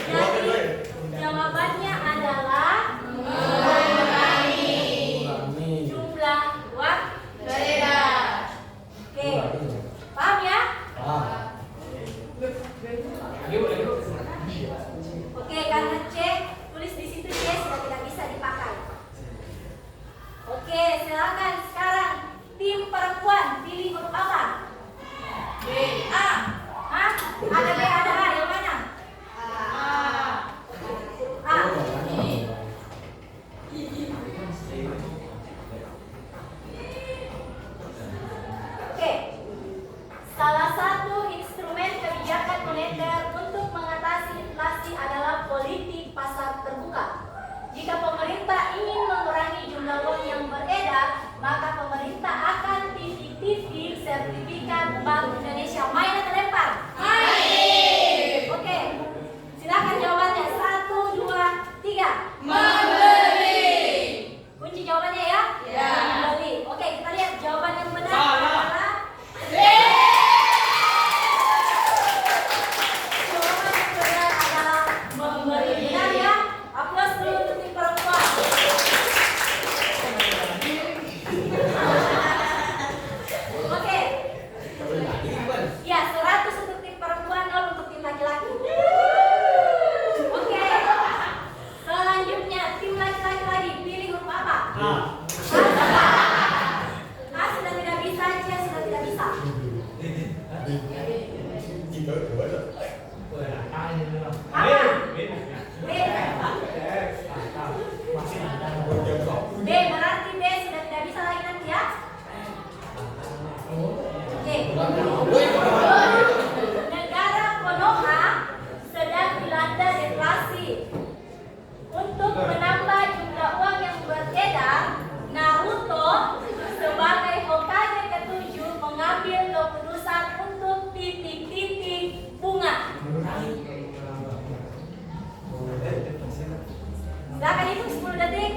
Jadi jawabannya adalah mengurangi jumlah uang beredar. Oke. Paham ya? Oke, karena C tulis di situ C sudah tidak bisa dipakai. Oke, silakan sekarang tim perempuan pilih huruf apa? B. A. Hah? Ada B, ada A, yang mana? A. Oke. Salah satu instrumen kebijakan moneter untuk mengatasi inflasi adalah politik pasar terbuka. Jika pemerintah ingin mengurangi jumlah uang yang beredar, maka pemerintah akan titip-titip sertifikat Bank Indonesia. Main atau lempar? Main. Oke. Silakan jawabannya. 1, 2, 3. Membeli. Kunci jawabannya ya? Ya. Membeli. Oke, kita lihat jawaban yang benar adalah B. Jawaban yang benar adalah membeli. Benar ya? Aplaus dulu untuk tim perempuan. Oke. Ya, 100 untuk tim perempuan, 0 untuk tim laki-laki. Oke. Selanjutnya tim laki-laki lagi pilih huruf apa? A. A sudah tidak bisa, C sudah tidak bisa. Apa? B. B berarti B sudah tidak bisa lagi nanti ya. Oke. Negara Konoha sedang dilanda deflasi. Untuk menambah jumlah uang yang beredar, Naruto sebagai Hokage ke-7 mengambil keputusan untuk titik-titik bunga. Silakan hitung 10 detik.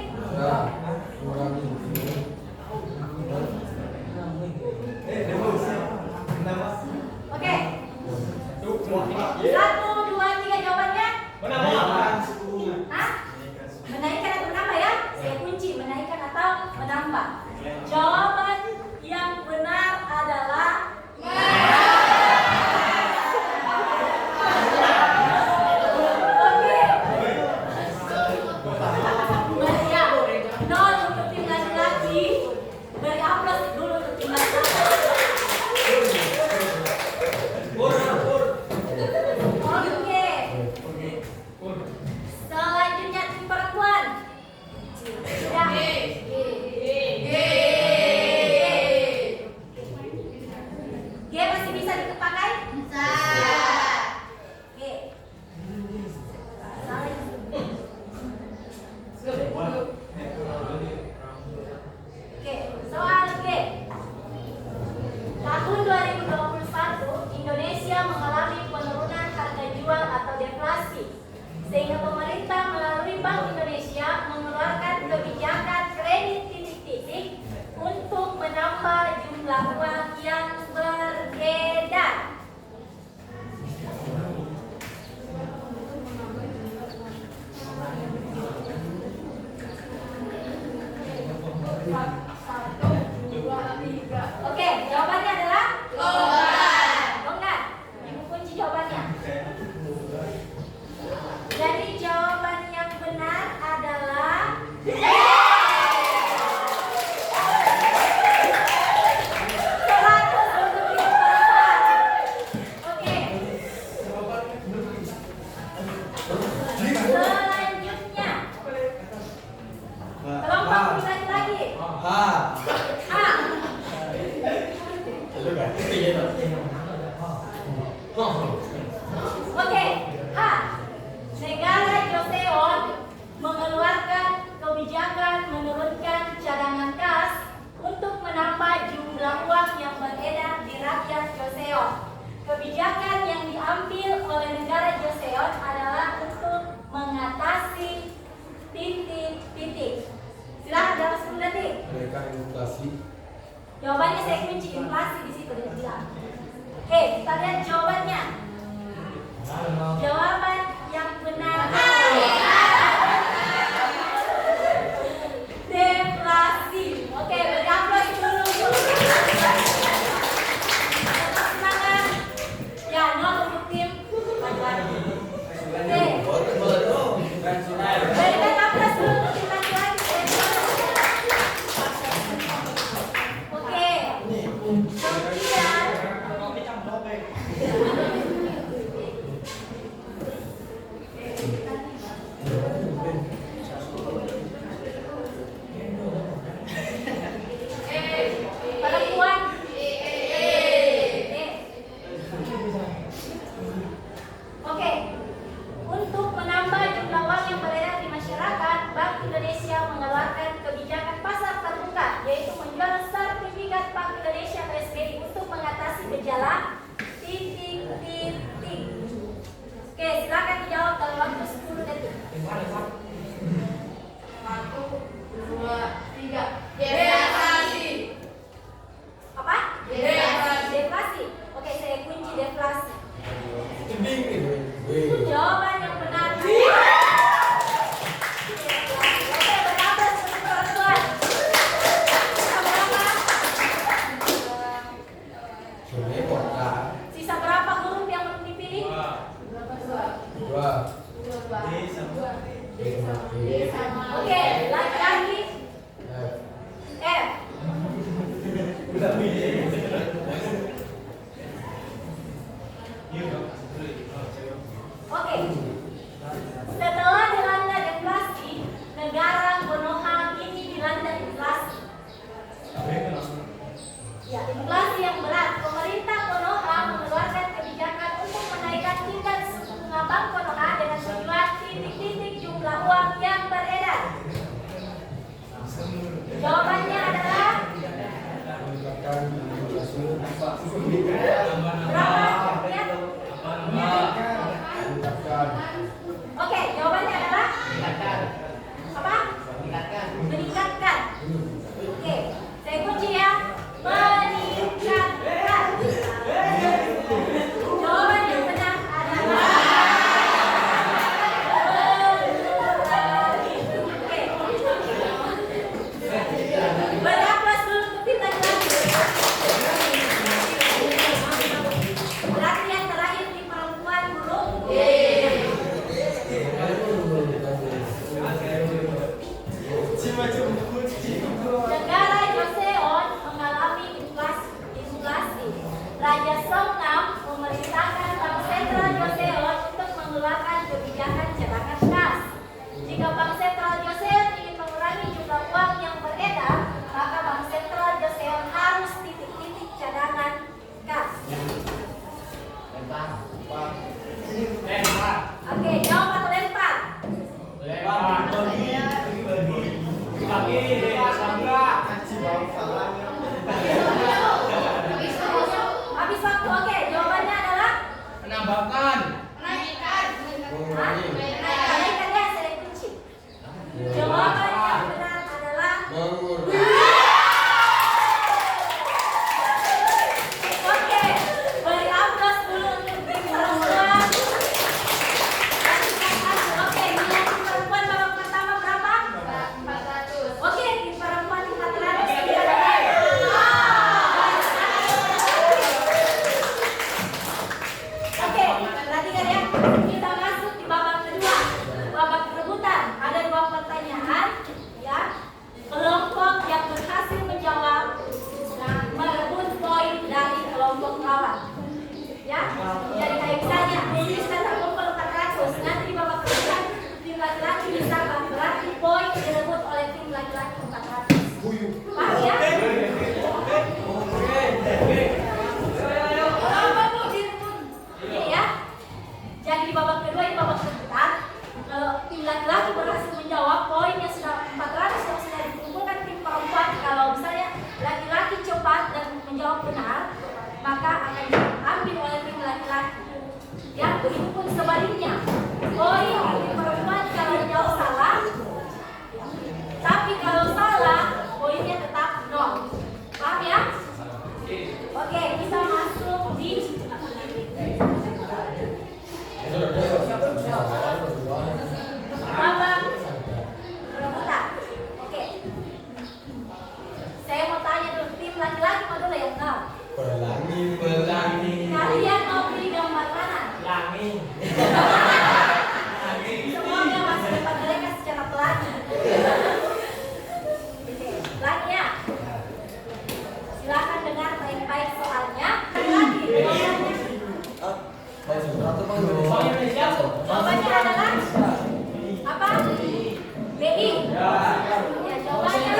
jumlah uang yang beredar. Oke, jawabannya adalah longgar. Ibu kunci jawabannya. Jadi jawaban yang benar adalah 100 untuk ibu perempuan. Oke. Selanjutnya kelompok laki-laki. A. Oke, A. Negara Joseon mengeluarkan kebijakan menurunkan cadangan kas untuk menambah jumlah uang yang beredar di rakyat Joseon. Kebijakan yang diambil oleh negara Joseon adalah untuk mengatasi titik-titik. Silakan dalam 10 detik. Mereka inflasi. Jawabannya saya kunci inflasi di situ dia bilang. Oke, kita lihat jawabannya. Jawaban yang benar deflasi. Oke, beri aplaus dulu. Semangat. Ya, 0 untuk tim laki-laki. Oke. Berikan aplaus dulu untuk tim laki-laki. Oke. Kemudian perempuan. Oke. Untuk menambah jumlah uang yang beredar di masyarakat, Bank Indonesia mengeluarkan kebijakan pasar terbuka, yaitu menjual sertifikat Bank Indonesia PSBI untuk mengatasi gejala titik-titik. Oke, silakan dijawab dalam waktu 10 detik. 1, 2, 3. Apa? Deflasi. Deflasi. Oke, saya kunci deflasi. Jawaban yang benar. Oke, berapa untuk perempuan? Sisa berapa huruf yang perlu dipilih? 2. Oke, laki-laki F. Oke. Setelah dilanda deflasi, negara Konoha kini dilanda inflasi. Ya, inflasi yang berat. Pemerintah Konoha mengeluarkan kebijakan untuk menaikkan tingkat suku bunga Bank Konoha dengan tujuan titik-titik jumlah uang yang beredar. Jawabannya adalah berapa? Ya? Oke, jawabannya adalah apa? Meningkatkan. Oke, saya kunci ya. Meningkatkan. Jawaban yang benar adalah Oke. Beri aplaus dulu untuk tim laki-laki. Ya, jadi kayak misalnya ini sudah terkumpul 400, nanti di babak kedua tim laki-laki bisa berarti poin direbut oleh tim laki-laki 400. Paham ya? Ini ya. Jadi di babak kedua ini babak keempat. Kalau tim laki-laki berhasil menjawab poin yang sudah 400 yang sudah dikumpulkan tim perempuan, kalau misalnya laki-laki cepat dan menjawab benar, maka akan diambil oleh tim laki-laki. Ya, begitupun sebaliknya. Poin tim perempuan kalau menjawab salah, tapi kalau salah poinnya tetap 0. Paham ya? Oke, kita masuk di babak rebutan. Oke. Saya mau tanya dulu, tim laki-laki mau dulu ya? Nah. Pelangi. Kalian mau pilih gambar mana? Pelangi. Semuanya masih depan mereka secara pelangi. Oke, lagi ya. Silakan dengar baik-baik soalnya. Lagi, jawabannya adalah apa? BI. Ya, jawabannya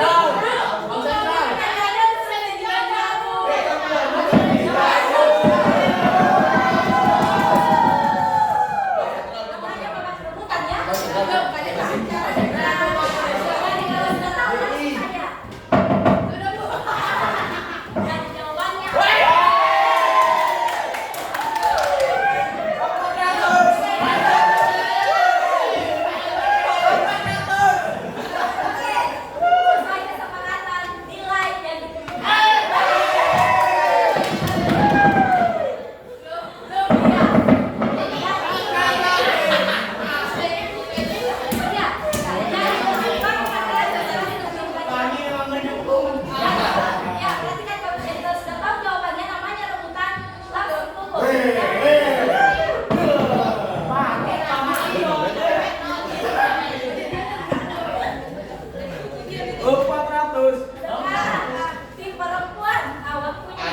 tim perempuan waktunya.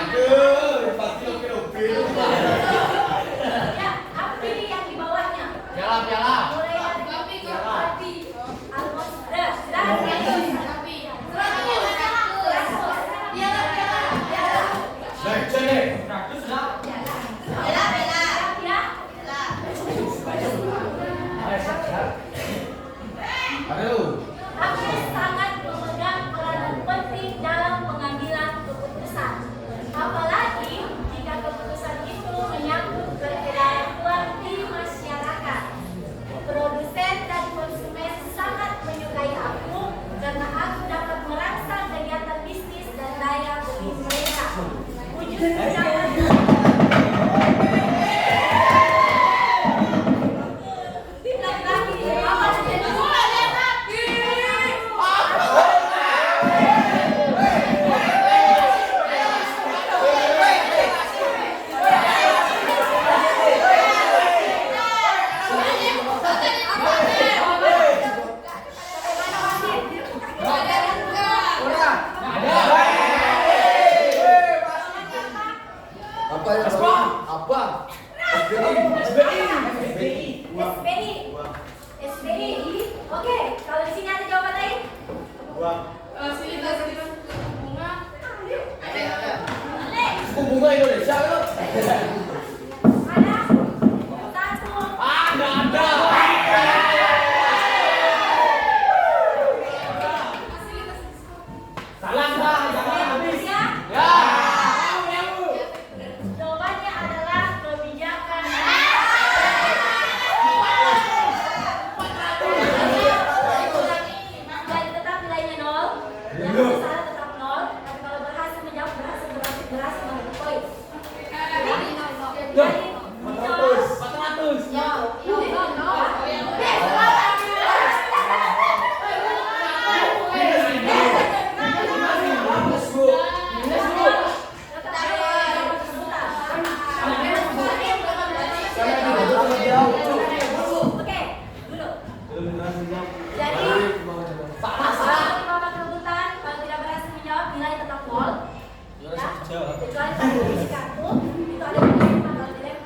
Ya, api yang di bawahnya. Mulai dari api, almos, Aku sangat memegang peranan penting dalam pengambilan keputusan. Apalagi jika keputusan itu menyangkut peredaran uang di masyarakat. Produsen dan konsumen sangat menyukai aku karena aku dapat merangsang kegiatan bisnis dan daya beli mereka. Wujud usaha SBI. Oke, kalau di sini ada jawaban lain? Bunga Indonesia kan? Ada? Satu. Nggak ada. Salah habis. Ya. Ya. Jawabannya adalah kebijakan. Dan tetap nilainya 0. Yang salah tetap 0. Tapi kalau berhasil menjawab berhasil mengambil poin. Jadi 400. Oke, dulu. Jadi kalau babak rebutan kalau tidak berhasil menjawab nilai tetap 0. Ya, kecuali kalau diisi kartu itu ada yang kalau dilempar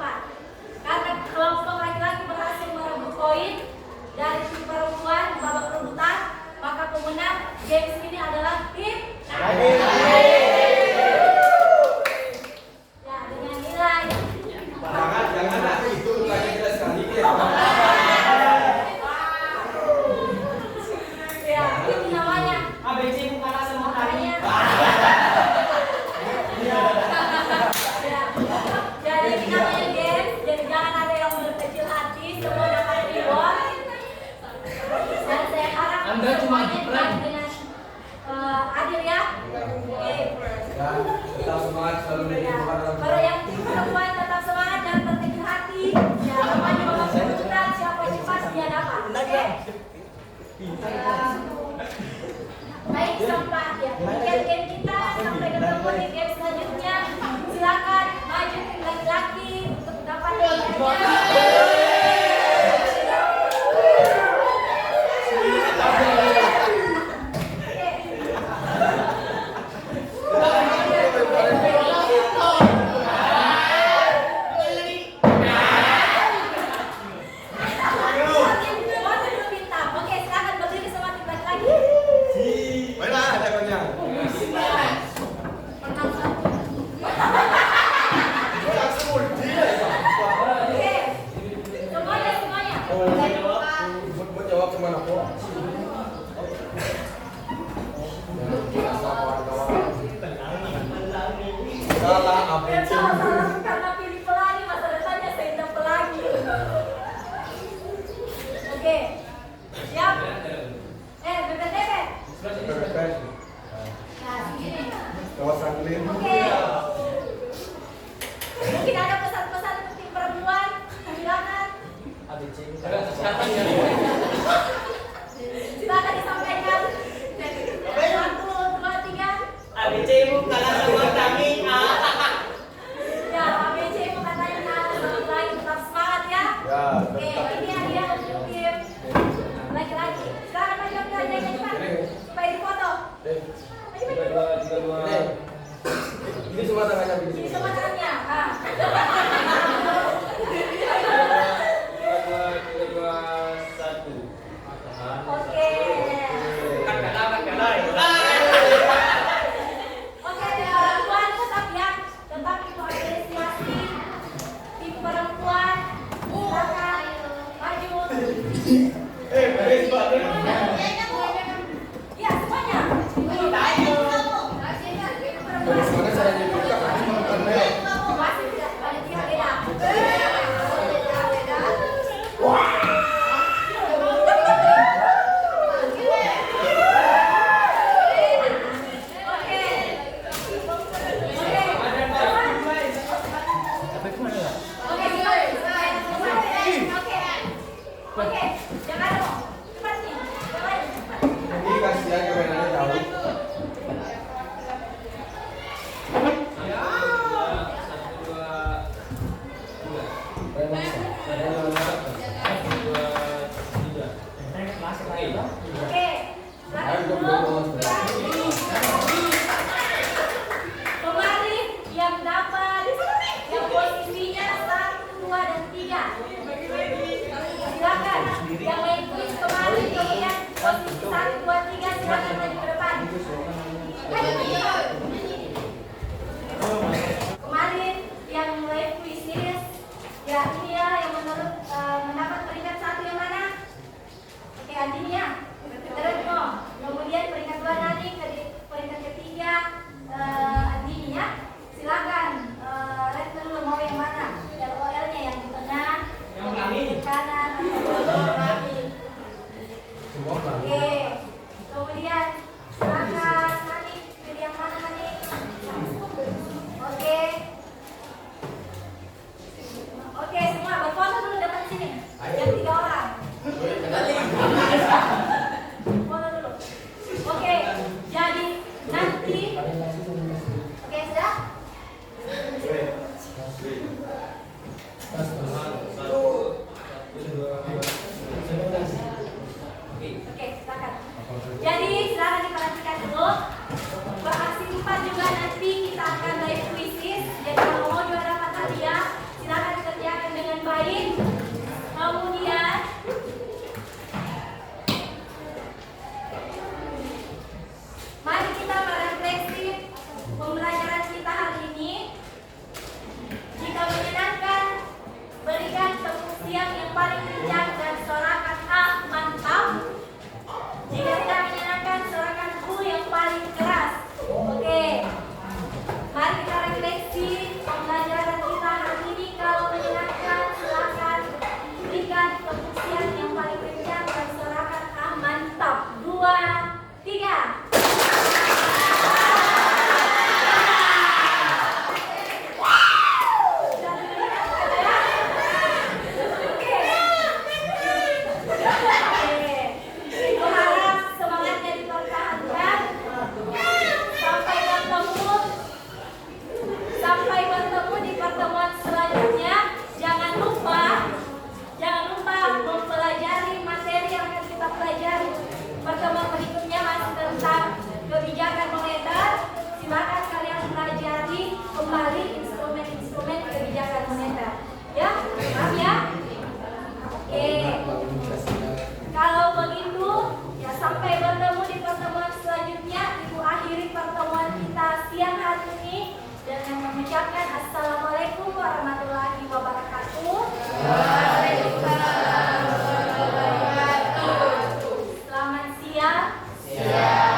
Dan tetap semangat selalu menjadi bukan orang tua. Kalau yang perempuan tetap semangat dan berkecil hati. Ya, namanya memang kebetulan siapa cepat dia dapat. Oke. Baik, sampai ya. Demikian game kita, sampai ketemu di game selanjutnya. Silakan maju tim laki-laki untuk dapat hadiahnya. Karena pilih pelangi, masa depannya seindah pelangi. Oke, siap? Bebet. Nah, sini. Oke. Mungkin ada pesan-pesan untuk tim perempuan. Silakan. Silakan disampaikan. 1, 2, 3. ABC-mu kalah sama kami. Ya, ABC-mu katanya kalah sama lagi. Tetap semangat ya. Oke, ini hadiah untuk tim laki-laki. Silakan maju ke hadiahnya cepat. Supaya difoto. Ini semua tangannya Ini begini. semua tangannya. Ah. 1. Oke. Oke, tim perempuan tetap ya. Tetap itu apresiasi. Tim perempuan, silakan maju. Ya, semuanya. Mana saya dibuka kami makan deh. Masih tidak ada tiga beda. Oke, jangan dong. Cepat nih. Cepat. Ini kasihan kemenangannya jauh. Oke. Kemarin yang dapat yang posisinya 1, 2, dan 3. Silakan. Yang main kuis kemarin kemudian posisi 1, 2, 3 silakan maju ke depan. Kemarin yang live quizzes ya ini ya yang menurut mendapat peringkat 1 yang mana? Oke, Andini ya. Terus kemudian peringkat 2 Nani, peringkat ketiga Andini ya. Silakan lihat dulu mau yang mana? LOL-nya yang di tengah, yang di kanan, Oke. Kemudian silakan Nani pilih yang mana Nani? Oke. Oke, semua berfoto dulu depan sini. Yang 3 orang. Foto dulu. Oke, jadi nanti. Oke, sudah? Oke, silakan. Jadi silakan diperhatikan dulu. Beraksi 4 juga nanti kita akan live quizzes. Indonesia.